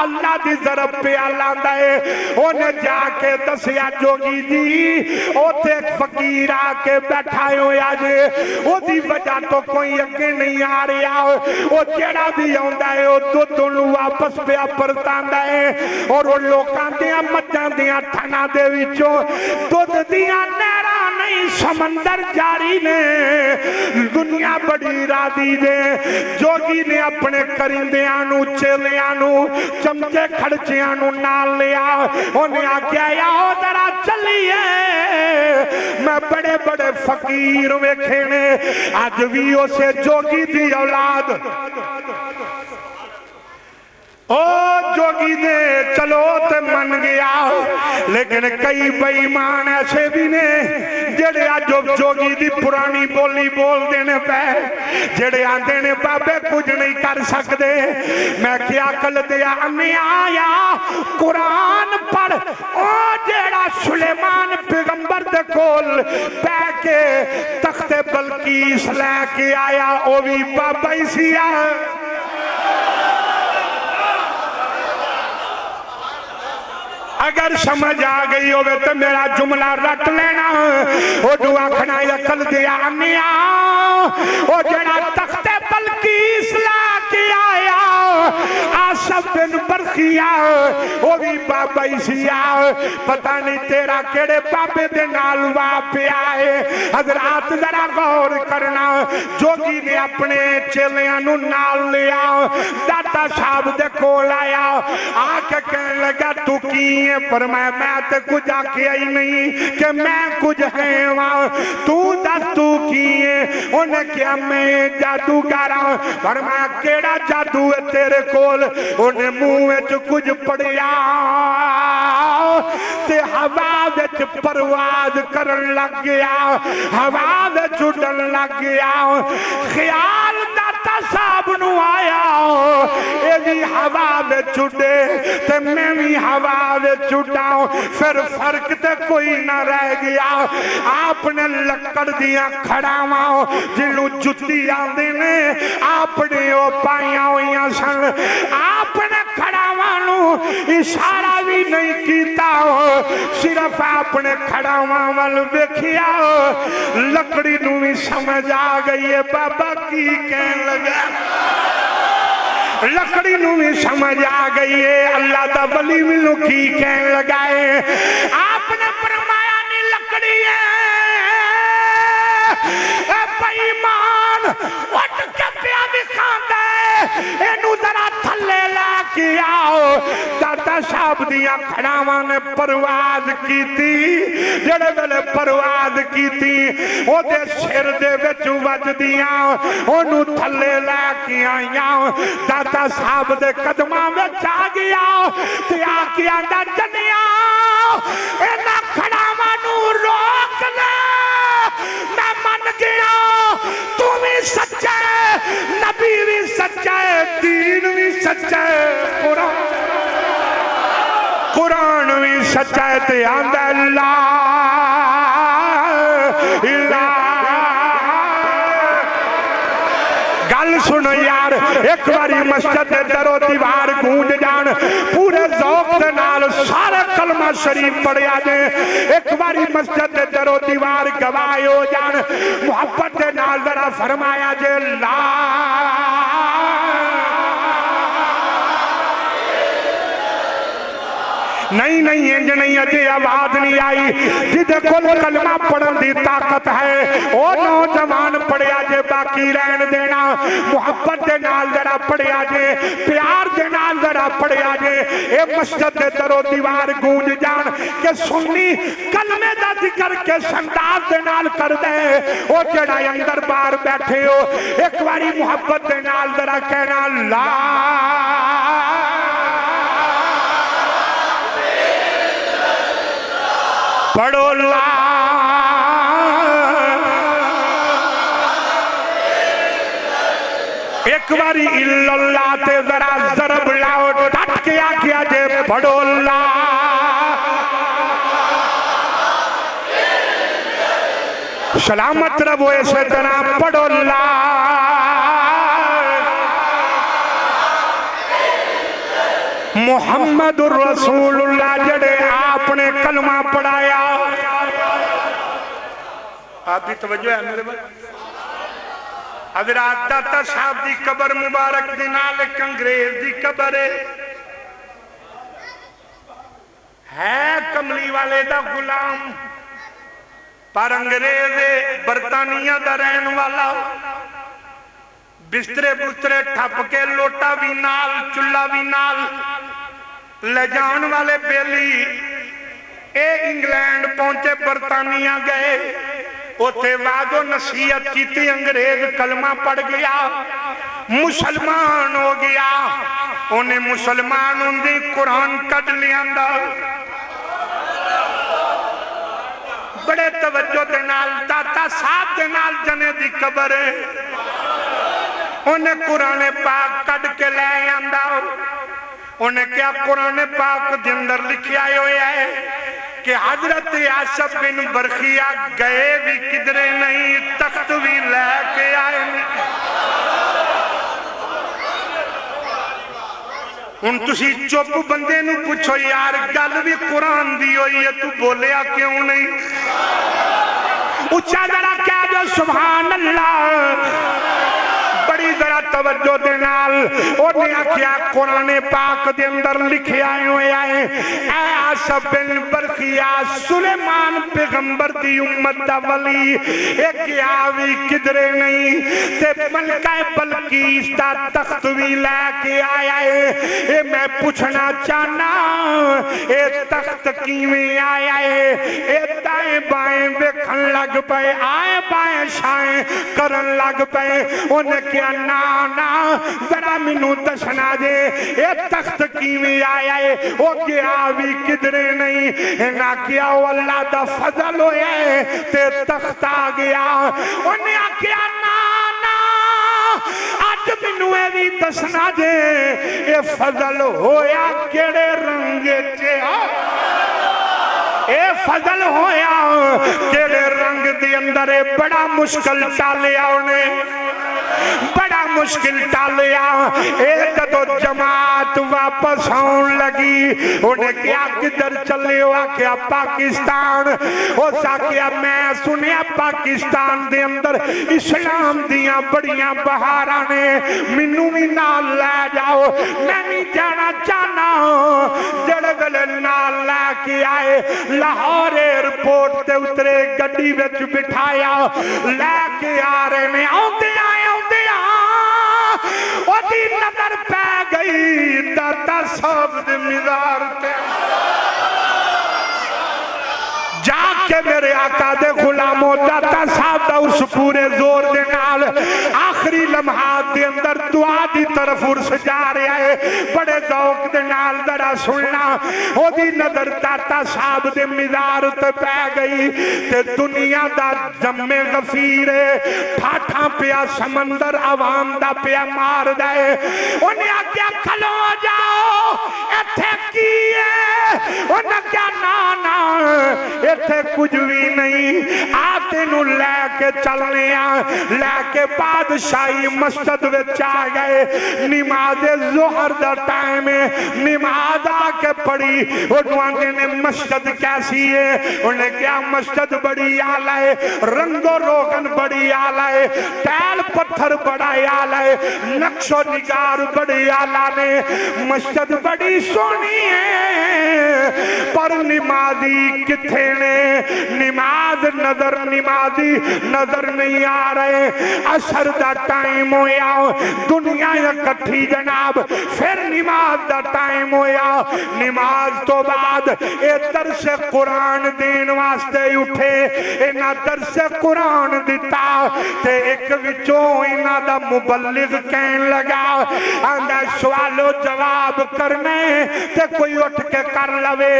اللہ دی ضرب پہ آلاندہ ہے انہیں جا کے دسیا جوگی جی وہ تے فقیر آکے بیٹھائے ہوئے آجے وہ دی وجہ تو کوئی اگے نہیں آ رہا وہ جڑا بھی آندہ ہے وہ دو دونوں واپس پہ پرتاندہ ہے اور وہ لوکاں دیاں مجھاں دیاں تھنا دے وچوں دودھ دیاں نیرہ نہیں سمندر جاری نے دنیا بڑی راضی دے جوگی نے اپنے کرندیاں چیلیاں چمچے کھڑچیاں نال لیا انہیں آکیا یا ذرا چلیے میں بڑے بڑے فقیر ویکھنے آج بھی اسے جوگی دی اولاد او جوگی دے چلو تے من گیا لیکن کئی بے ایمان ایسے بھی نے جڑے آج جوگی دی پرانی بولی بول دینے پہ جڑے آن دینے بابے کچھ نہیں کر سکتے میں کیا کل دیا ہمیں آیا قرآن پڑھ او جڑا سلیمان پیغمبر دے کول پہ کے تخت بلقیس لے کے آیا او بھی بابا ہی سیا اگر سمجھ آ گئی ہوئے تو میرا جملہ رکھ لینا وہ جو آکھنا یکل دیا امیا وہ جڑا تخت بلقیس لا کے آیا آصف بن برخیا وہ بھی بابا سیا پتہ نہیں تیرا کیڑے بابے دے نال واپے آئے حضرات ذرا غور کرنا جوگی نے اپنے چیلیاں نال لیا داتا صاحب دے کول آیا آکے کہنے لگا تو کیے پر میں تے کچھ آکے آئی نہیں کہ میں کچھ ہیں وہاں تو دس تو کیے انہیں کیا میں جادوگارا پر میں کیڑا جادو ہے تیرے کول انہیں منہ جو کچھ پڑیا تے ہوا وچ پرواز کرن لگ گیا ہوا وچ اڑن لگ گیا خیال داتا صاحب نو آیا اے بھی ہوا وچ اڑے تے میں بھی ہوا وچ اڑاؤں پھر فرق تے کوئی نہ رہ گیا آپ نے لکڑ دیا کھڑاواں جنوں جتی آندے نے آپ نے او پائیاں ہوئیاں سن آپ نے کھڑاواں نو اشارہ بھی نہیں کیتا صرف آپ نے کھڑاواں وال ویکھیا لکڑی نو بھی سمجھ آ گئی ہے بابا کی کہنے لگا لکڑی نو بھی سمجھ آ گئی ہے اللہ دا ولی ملو کی کہنے لگائے آپ نے فرمایا نہیں لکڑی ہے اے بیمان اٹھ کے پیا بھی کھاندہ ہے اینو ذرا تھلے لا کیا داتا صاحب دیا کھڑاواں نے پرواز کی تھی جڑے ویلے پرواز کی تھی او دے سر دے وچ وج دیا اونوں تھلے لا کے آیاں داتا صاحب دے قدماں وچ آ گیا تے آ کے آندا جنیا اینا کھڑاواں نوں روک لے میں من گیا تو بھی سچا ہے نبی بھی سچا ہے دین بھی سچا ہے قرآن بھی سچا ہے تے آندہ اللہ ایک باری مسجد دے درو دیوار گونج جان پورے ذوق دے نال سارے کلمہ شریف پڑھیا جے ایک باری مسجد دے درو دیوار گواہ ہو جان محبت دے نال ذرا فرمایا جے لا نہیں انج نہیں اجے آواز نہیں آئی جدے کول کلمہ پڑھن دی طاقت ہے او نوجوان پڑھیا جے باقی رہن دینا محبت دے نال ذرا پڑھیا جے پیار دے نال ذرا پڑھیا جے اے مسجد دے درو دیوار گونج جان کہ سنی کلمے دا ذکر کے انداز دے نال کر دے او جڑا اندر باہر بیٹھے ہو ایک باری محبت دے نال ذرا کہنا لا پڑھو لا ایک باری اللہ تے ذرا ضرب لاؤ ڈٹ کے آکھیا جے پڑھو لا سلامت رب ایسے طرح پڑھو لا محمد رسول اللہ جڑے آپ نے کلمہ پڑھایا آپ بھی توجہ ہے میرے بھائی حضرات داتا صاحب دی قبر مبارک دی نال ایک انگریز دی قبر ہے کملی والے دا غلام پر انگریز برطانیہ دا رہن والا بسترے بسترے ٹھپ کے لوٹا بھی نال چلا بھی نال لے جان والے بیلی اے انگلینڈ پہنچے برطانیہ گئے اوتھے وعد و نصیحت کی تھی انگریز کلمہ پڑھ گیا مسلمان ہو گیا انہیں مسلمان اندھی قرآن کٹ لیاندہ بڑے توجہ دے نال داتا صاحب دے نال جنے دی قبر ہے انہیں قرآن پاک کٹ کے لے آندہ انہیں کیا قرآن پاک جندر لکھیا ہوئے ہے کہ حضرت آصف بن برخیہ گئے بھی کدرے نہیں تخت بھی لے کے آئے نہیں ان تسی چوپ بندے نو پوچھو یار گل بھی قرآن دی ہوئی ہے تو بولیا کیوں نہیں اچھا ذرا کہہ جو سبحان اللہ بڑی ذرا توجہ دے نال انہیں آکھیا قرآن پاک دے اندر لکھے آئے ہوئے آئے اے آصف بن برخیہ سلیمان پیغمبر دی امت دا ولی ایک آوی کدرے نہیں تے ملکہ بلقیس دا تخت بھی لے کے آیا ہے اے میں پوچھنا چاہنا اے تخت کیویں آیا ہے اے دائیں بائیں دیکھن لگ پے آئیں بائیں شائیں کرن لگ پے انہیں کیا نانا ذرا منو دسنا دے اے تخت کیویں آیا ہے او کیا بھی کدرے نہیں نا کیا اللہ دا فضل ہوئے تے تخت آ گیا انہیں کیا نانا آج منوے بھی دسنا دے اے فضل ہویا کیڑے رنگ چے اے فضل ہویا کیڑے رنگ دی اندر بڑا مشکل ٹالیا انہیں بڑا مشکل ٹالیا ایک تو جماعت واپس آن لگی انہیں کیا کدھر چلے ہوا کیا پاکستان ہو ساکیا میں سنیا پاکستان دے اندر اسلام دیاں بڑیاں بہارانے منو بھی نال لے جاؤ میں نہیں جانا چاہنا جڑے گلے نال لے کے آئے لاہور ایئرپورٹ تے اترے گڈی وچ بٹھایا لے کے آ رہے نے آتے آئے وہ دی نظر پہ گئی داتا صاحب دے مزار تے جا کے میرے آقا دے غلاموں داتا صاحب دا اس پورے زور دے نال آخری لمحات دے اندر دعا دی طرف ارس جا رہے ہیں بڑے ذوق دے نال درہ سننا وہ دی نظر داتا صاحب دے مزار تے پہ گئی تے دنیا دا جم غفیر پھاٹھا پیا سمندر عوام دا پیا مار دائے انہیں آکیا کھلو جاؤ ایتھے کیے انہیں کیا نانا ایتھے कुछ भी नहीं आ तेनू लैके चलने लैके बादशाही मस्जिद विच आ गए नमाज ज़ोहर दा टाइम है नमाज आके पढ़ी वो आंदे ने मस्जिद कैसी है उन्हें क्या मस्जिद बड़ी आला है रंगो रोगन बड़ी आला है टैल पत्थर बड़ा आला है नक्शो निगार बड़ी आला ने मस्जिद बड़ी सोनी है पर नमाजी किथे ने नमाज नजर नमाजी नजर नहीं आ रहे असर दा टाइम होया दुनिया इकट्ठी जनाब फिर नमाज दा टाइम होया नमाज तो बाद ए दरस कुरान देन वास्ते उठे इन्हां दरस कुरान दिता ते एक विचों इन्हां दा मुबल्लिग कहन लगा आंदा सवालो जवाब करने ते कोई उठ के कर लवे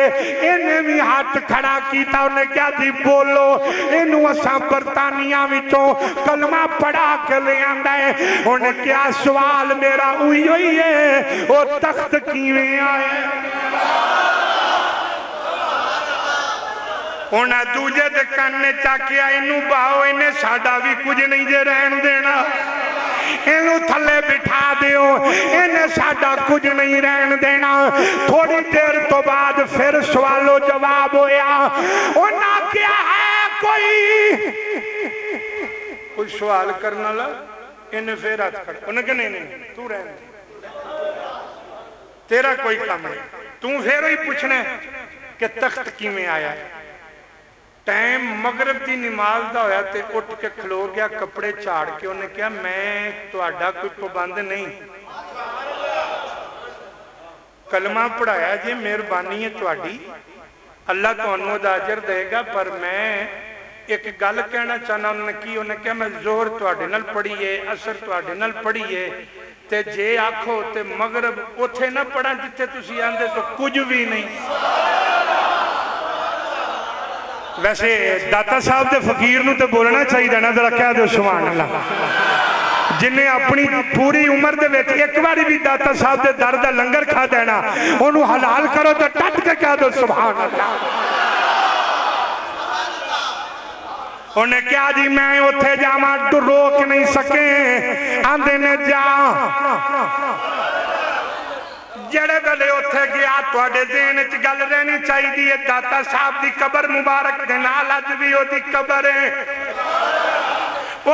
इन्हें भी हाथ खड़ा कीता उन्हें क्या जी बोलो इनू असां बरतानिया विचों कलमा पढ़ा के ले आंदा है उन्हें क्या सवाल मेरा उही होई है वो तख्त किवें आया उन्हें दूजे दे काने चाकिया इनू बाओ इन्हें साडा भी कुछ नहीं जे रहन देना इनू थले बिठा दियो इन्हें साडा कुछ नहीं रहन देना थोड़ी देर तो बाद फिर सवालो जवाब होया उन्हें क्या है कोई सवाल करने वाला इन्हें फिर हाथ खड़ा उन्हें कहा नहीं तू रहन तेरा कोई काम नहीं तू फिर ही पूछना कि तख्त किवें आया टाइम मगरब की नमाज का होया ते उठ के खलो गया कपड़े झाड़ के उन्हें कहा मैं तुहाडा कोई पाबंद नहीं कलमा पढ़ाया जी मेहरबानी है तुहाडी अल्लाह तुहानू अजर देगा पर मैं एक गल कहना चाहना उन्हें की उन्हें कहा मैं जोहर तुहाडे नाल पढ़ी है असर तुहाडे नाल पढ़ी है ते जे आखो ते मगरब उथे ना पढ़ा जिथे तुसी आंदे तो कुछ भी नहीं वैसे दाता साहब के फकीर नूं ते बोलना चाहिए ना जरा कह दो सुभान अल्लाह जिन्हें अपनी पूरी उम्र दे विच एक बारी भी दाता साहब के दर दा लंगर खा देना उन्होंने हलाल करो तो टट के कह दो सुभान अल्लाह उन्हें क्या जी मैं उथे जावां तो रोक नहीं सके आंदे ने जा जेड़े वेले उथे गया तुहाडे ज़हन च गल रहनी चाहिए है दाता साहब की कबर मुबारक दे नाल अज भी ओदी कबर है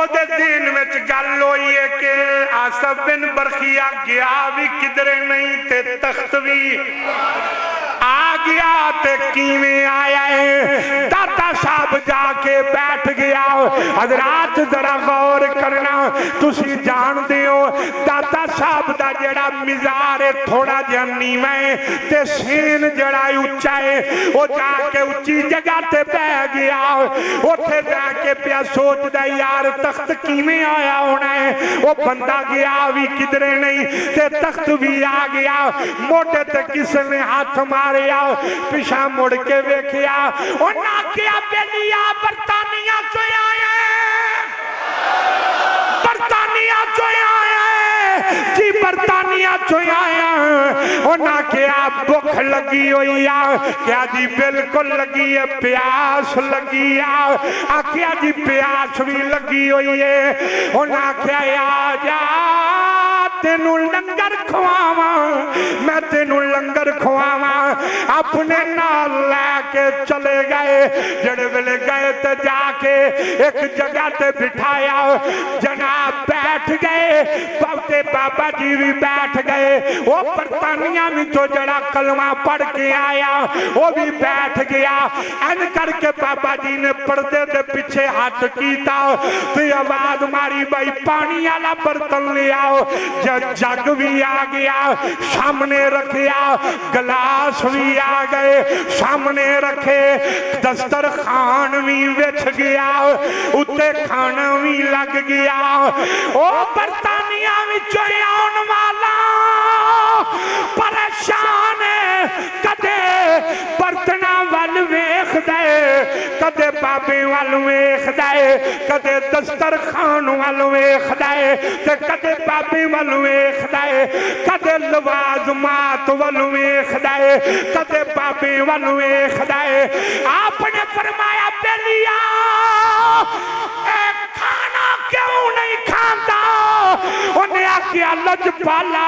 ओदे ज़हन विच गल होई है कि आसफ बिन बरखिया गया भी किधरे नहीं ते तख्त भी आ गया ते किवें आया है दाता साहब जाके बैठ गया हजरात जरा गौर करना तुसी जानदे हो दाता साहब दा जेड़ा मिजार है थोड़ा जिहा नीवा है ते सेन जड़ा उच्चा है वो जाके उच्ची जगह ते बह गया उथे जाके पिया सोचदा यार तख्त किवें आया होना है वो बंदा गया भी किधरे नहीं ते तख्त भी आ गया मोटे ते किसी ने हाथ मारिया पिछा मुड़ के वेखिया उन्हां क्या बेलिया बरतानिया चो आया बरतानिया चो आया जी बरतानिया चो आया उन्हां क्या भुख लगी हुई आ क्या जी बिल्कुल लगी है प्यास लगी आ क्या जी प्यास भी लगी हुई है उन्हां क्या आ जा तेनू लंगर खवावा मैं तेनू लंगर खवावा अपने नाल लैके चले गए जड़े वेले गए तो जाके एक जगह ते बिठाया जनाब बैठ गए बाबे बाबा जी भी बैठ गए वो बरतानिया में जो जड़ा कलमा पढ़ के आया वो भी बैठ गया एन करके बाबा जी ने पर्दे के पीछे हाथ कीता तो आवाज मारी भाई पानी वाला बर्तन ले आओ जग भी आ गया सामने रखिया गिलास भी आ गए सामने रखे दस्तरखान भी बिछ गया उत्ते खाना भी लग गया ओ बरतानिया विचों आउण वाला परेशान है कदे बर्तना वल वेख दे کدے بابے وال ویکھدا ہے کدے دسترخوان وال ویکھدا ہے تے کدے بابے وال ویکھدا ہے کدے لوازمات وال ویکھدا ہے کدے بابے وال ویکھدا ہے آپ نے فرمایا بیلیا اے کھانا کیوں نہیں کھاندا انہیں آکیا لج پالا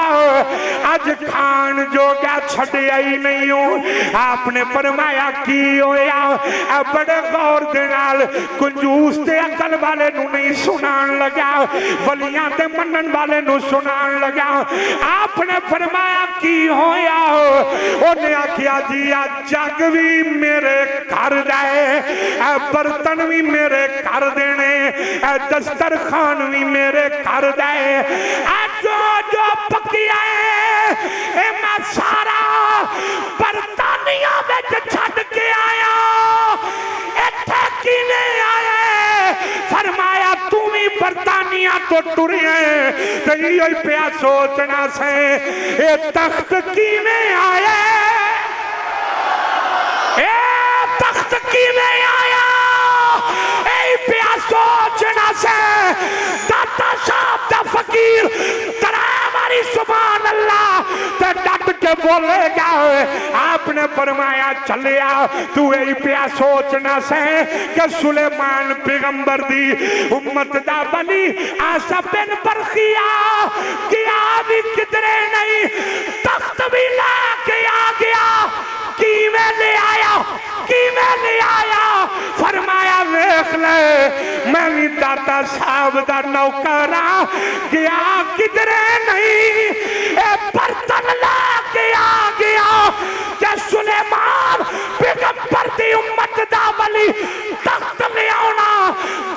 آج کھان جو گیا چھڑیا ہی نہیں ہوں آپ نے فرمایا کی ہویا اے بڑے غور دنال کنجوس تے عقل والے نو نہیں سنان لگا ولیاں تے منن والے نو سنان لگا آپ نے فرمایا کی ہویا انہیں آکیا جی جگ بھی میرے گھر دائے اے برتن بھی میرے گھر دینے اے دسترخوان بھی میرے گھر دائے اے جو پکی آئے اے میں سارا برطانیہ میں چھڑ کے آیا ایتھے کینے آئے فرمایا تمہیں برطانیہ تو ٹرے ہیں تو یہ پیا سوچنا سے اے تخت کینے آئے اے تخت کینے آیا اے پیا سوچنا سے داتا صاحب دا فقیر ترا ہماری سبحان اللہ تے ڈٹ کے بولے گا آپ نے فرمایا چلیا تو اے پیا سوچنا سے کہ سلیمان پیغمبر دی امت دا ولی آسا بن برخیا کیا بھی کدرے نہیں تخت بھی لا کے آ گیا کی میں لے آیا فرمایا ویکھ لے میں بھی داتا صاحب دا نوکرا گیا کدرے نہیں اے برتن لا کے آ گیا کہ سلیمان پیغمبر دی امت دا ولی تخت لے آنا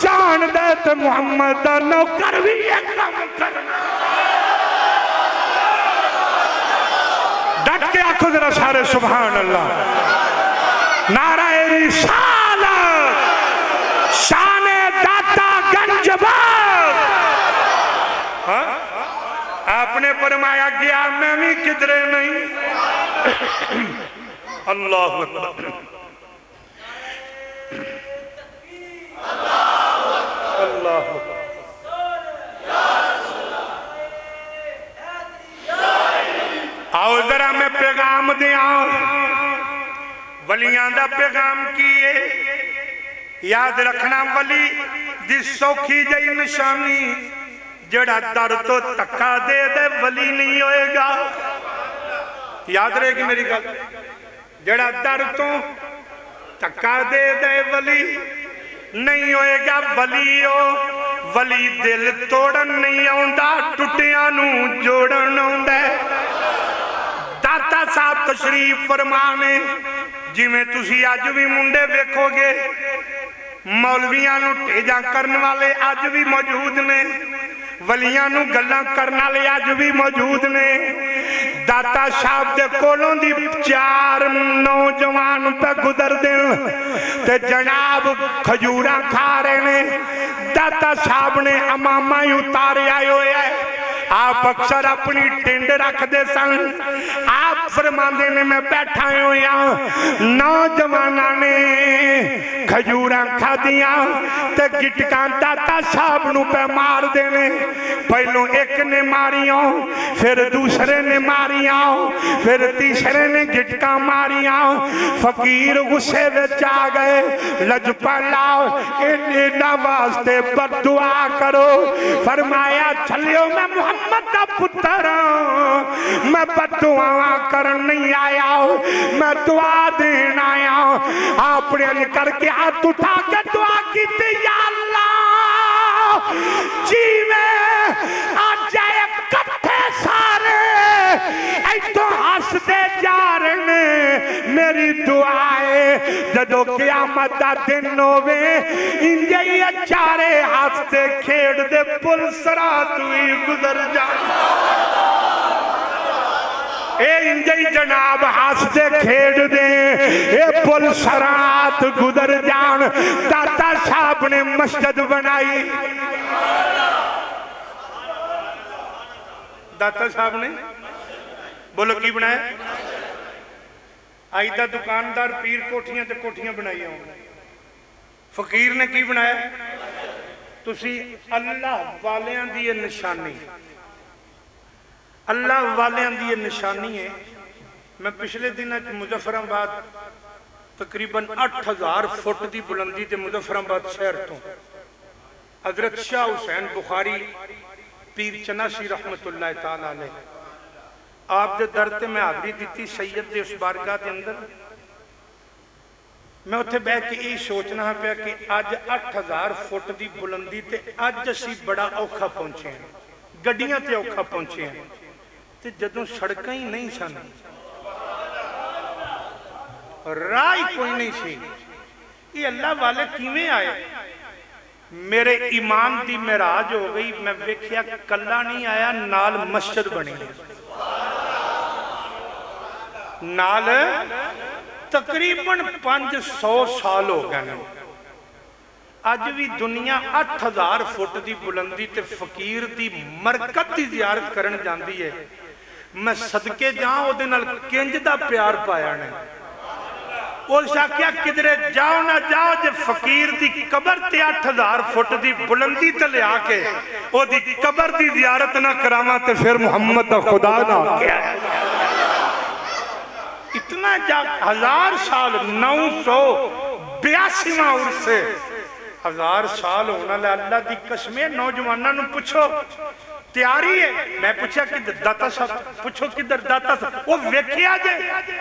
جان دے تے محمد دا نوکر بھی ایک کام کرنا ڈٹ کے آنکھوں ذرا سارے سبحان اللہ نعرہ رسالت شان داتا گنج باغ آپ نے فرمایا گیا میں بھی کدرے نہیں اللہ اکبر اللہ آؤ ذرا میں پیغام دیا ولیاں دا پیغام کیے یاد رکھنا ولی دی سوکھی جائی نشانی جڑا در تو تکا دے دے ولی نہیں ہوئے گا یاد رہے گی میری گل جڑا در تو تکا دے دے ولی نہیں ہوئے گا ولی دل توڑن نہیں آؤندا ٹوٹیاں نو جوڑن آؤندا داتا صاحب تشریف فرمانے جی میں تسی آج بھی منڈے دیکھو گے مولویاں نو ٹیجا کرن والے آج بھی موجود نے ولیاں نو گلاں کرن والے آج بھی موجود نے داتا صاحب دے کولوں دی 4 نوجوان پہ گزر دن تے جناب کھجوراں کھا رہے نے داتا صاحب نے امامہ اتارے آئے ہوئے ہیں آپ اکثر اپنی ٹنڈ رکھ دے سن آپ فرماندے نے میں بیٹھا ہویا نوجوانہ نے کھجوراں کھا دیا تے گٹکاں داتا صاحب نو پہ مار دینے پہلوں ایک نے ماریاں پھر دوسرے نے ماریاں پھر تیسرے نے گٹکاں ماریاں فقیر غصے وچ آ گئے لجپا لاؤ انہیں واسطے بد دعا کرو فرمایا چلیو میں محمد دا پتر میں بد دعا کرن نہیں آیا میں دعا دین آیا آپ نے علی کر کے ہاتھ اٹھا کے دعا کی تھی یا اللہ جی میں آج جائے کٹھے سارے ایتو ہس دے جا رہے میری دعائے جدو قیامت دا دن ہوئے انجائی اچارے ہستے کھیڑ دے پل سرات ہوئی گزر جا اے انجائی جناب ہستے کھیڑ دے اے پل سرات گزر جان داتا صاحب نے مسجد بنائی داتا صاحب نے بولو کی بنائے آئی دا دکاندار پیر کوٹھیاں تے کوٹھیاں بنائی ہوں फकीर ने की बनाया? तुसी अल्लाह वालियां दी निशानी, अल्लाह वालियां दी निशानी है। मैं पिछले दिन मुजफ्फराबाद तकरीबन 8000 फुट की बुलंदी ते मुजफ्फराबाद शहर तो हजरत शाह हुसैन बुखारी पीर चनाशी रहमतुल्लाह ताला अलैह आप दे दर ते मैं हाज़री दी सैयद दे उस बारगाह के अंदर। मैं उत्थे बह के यही सोचना पाया कि अज 8000 फुट की बुलंदी ते अज असी बड़ा औखा पहुंचे हैं, गड्डियां ते औखा पहुंचे हैं, ते जदों सड़क ही नहीं सन, राह ही कोई नहीं सी, ये अल्लाह वाले किवें आए? मेरे ईमान की महराज हो गई। मैं वेख्या कला नहीं आया, नाल मस्जिद बनी, नाल तकरीबन 500 साल हो गए। अज भी दुनिया 8000 फुट की बुलंदी ते फकीर की मरकत की जियारत करन जाती है। मैं सदके जाऊं उहदे नाल किंज दा प्यार पाया ने। उस आख्या किधरे जाओ ना जाओ, जे फकीर की कबर ते 8000 फुट की बुलंदी ते लिया के ओदी कबर की जियारत ना करावां ते फिर मुहम्मद दा खुदा ना क्या इतना जा 1000 साल 982वां उर्स 1000 साल होने वाला। अल्लाह की कसम नौजवानों नूं पूछो तैयारी है? मैं पूछा कि दाता साहब पूछो किधर दाता साहब, वो वेखिया जे?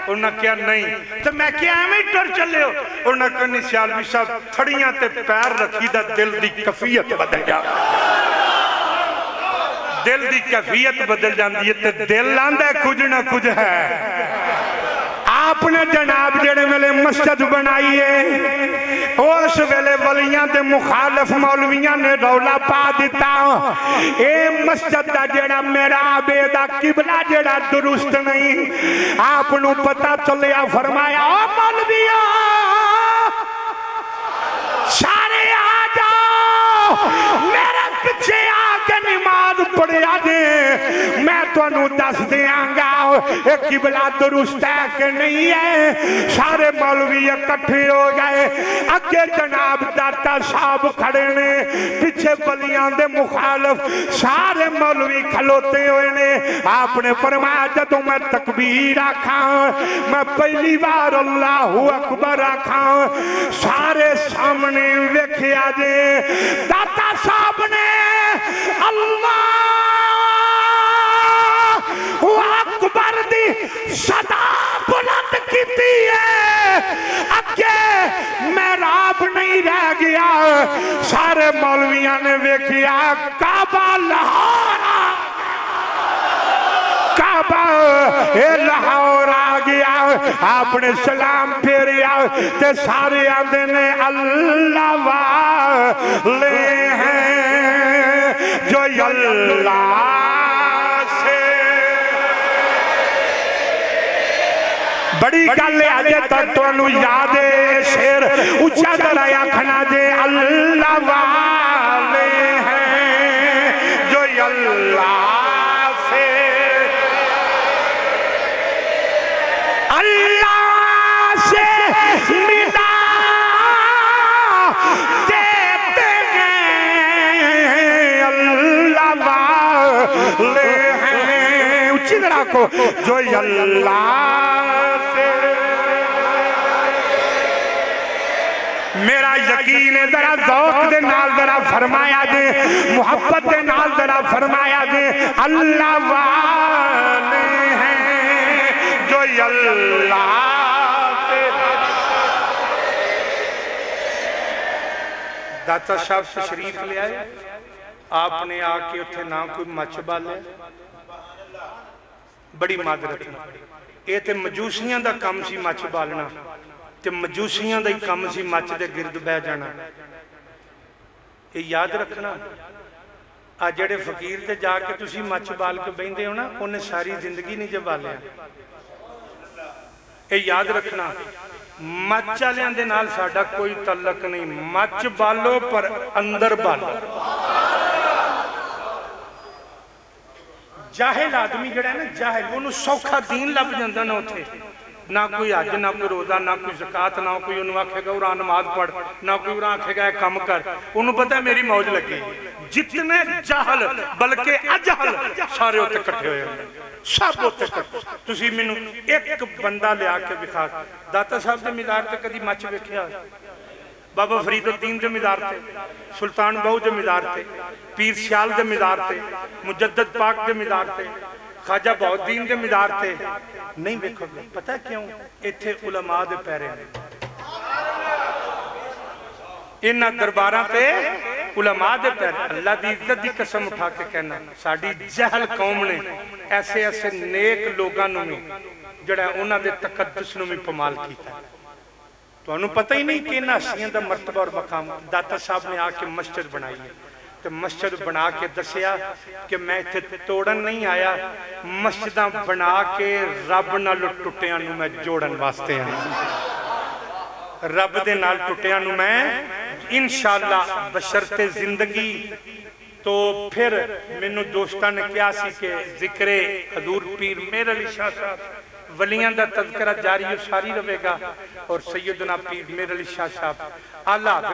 उन्होंने क्या नहीं, तो मैं क्या एवं टुर चले हो? उन्होंने कहा नहीं सियालवी साहब थड़ियां ते पैर रखी दा दिल की कैफियत बदल जा, दिल की कैफियत बदल जाती है, ते दिल आंदा कुछ ना कुछ है। आपने जनाब जेड़े वेले मस्जिद बनाई है उस वेले वलियां दे मुखालिफ मौलवियां ने रौला पा दिता ए मस्जिद दा जेड़ा मेहराब दा किबला जेड़ा दुरुस्त नहीं। आपनू पता चलिया, फरमाया ओ मौलविया सारे आ जाओ मेरे पीछे आके नमाज पढ़िया जे, मैं तुहानू दस देंगा ये किबला दुरुस्त है कि नहीं है। सारे मौलवी इकट्ठे हो गए, अगे जनाब दाता साहब खड़े ने, पीछे बलियां दे मुखालिफ सारे मौलवी खलोते हुए ने। आपने फरमाया जदों मैं तकबीर आखा, मैं पहली बार अल्लाहू अकबर आखा, सारे सामने वेखिया जे दाता साहब ने अल्लाहू अकबर दी सदा बुलंद कीती है। अगे मेहराब नहीं रह गया, सारे मौलवियां ने वेखिया काबा लाहौर, काबा लाहौर आ गया। आपने सलाम फेरिया ते सारे आंदे ने अल्लाह वाले हैं जो अल्लाह से। बड़ी गल है अजे तक तुहानू याद है शेर उच्चा जरा आखना जे अल्लाह वाले हैं जो अल्लाह से, अल्लाह से मिला देते हैं, अल्लाह वाले हैं उच्ची तरह को जो अल्लाह से। मेरा यकीन है जरा ज़ौक़ दे नाल जरा फरमाया जे, मुहब्बत दे नाल जरा फरमाया जे अल्लाह वाले हैं जो अल्लाह से। दाता साहब तशरीफ ले आए, आपने आके उत्थे ना कोई मच बाले, बड़ी माजरत ये तो मजूसियां का काम सी मच बालना, ते मजूसियां का ही काम सी मच दे गिरद बह जाना। ये याद रखना आ जेड़े फकीर ते जाके तुसी मच बाल के बहिंदे हो ना, उन्हें सारी जिंदगी नहीं जबालिया। ये याद रखना मच वालियां दे नाल साडा कोई तल्लक नहीं, मच बालो पर अंदर बालो। जाहिल आदमी जड़ा है ना, जाहिल उन्होंने सौखा दीन लभ जाता ना, उत्थे ना कोई हज, ना कोई रोजा, ना कोई ज़कात, ना कोई उन्होंने आखेगा उरा नमाज पढ़, ना कोई उरा आखेगा कम कर। उन्होंने पता है मेरी मौज लगी। जितने जाहल बल्कि अजहल सारे उत्ते इकट्ठे होए होंदे, सब उत्ते इकट्ठे। तुसीं मैनूं एक बंदा लिया के विखा, दाता साहब दे मीनार ते कदी मच वेखिया? बाबा फरीदुद्दीन दे मीनार ते, सुल्तान बहु दे मीनार ते, पीर सियाल दे मीनार ते, मुजद्दद पाक दे मीनार ते, खाजा बहुद्दीन के मीनार से नहीं वेखोगे। पता क्यों? इत्थे उलमा दे पैरे ने। इन्हां दरबारां ते उलमा दे पैर। अल्लाह दी इज्जत दी कसम उठा के कहना, साडी जहल कौम ने ऐसे ऐसे नेक लोगां नूं भी जिहड़ा उन्हां दे तकद्दुस नूं भी पमाल कीता। तुहानूं पता ही नहीं कि इन्हां हस्तियां दा मर्तबा और मकाम। दाता साहब ने आके मस्जिद बनाई है, तो मस्जिद बना के दसिया कि मैं इत्थे तोड़न नहीं आया, मस्जिदां बना के रब नाल टुटियां नूं मैं जोड़न वास्ते आया। रब दे नाल टुटियां नूं मैं इंशाअल्लाह बशर्ते जिंदगी। तो फिर मैनू दोस्तां ने कहा सी कि जिक्रे हजूर पीर मेहर अली शाह साहब वलियां दा तज़किरा जारी सारी रहेगा और सैयदना पीर मेहर अली शाह साहब आला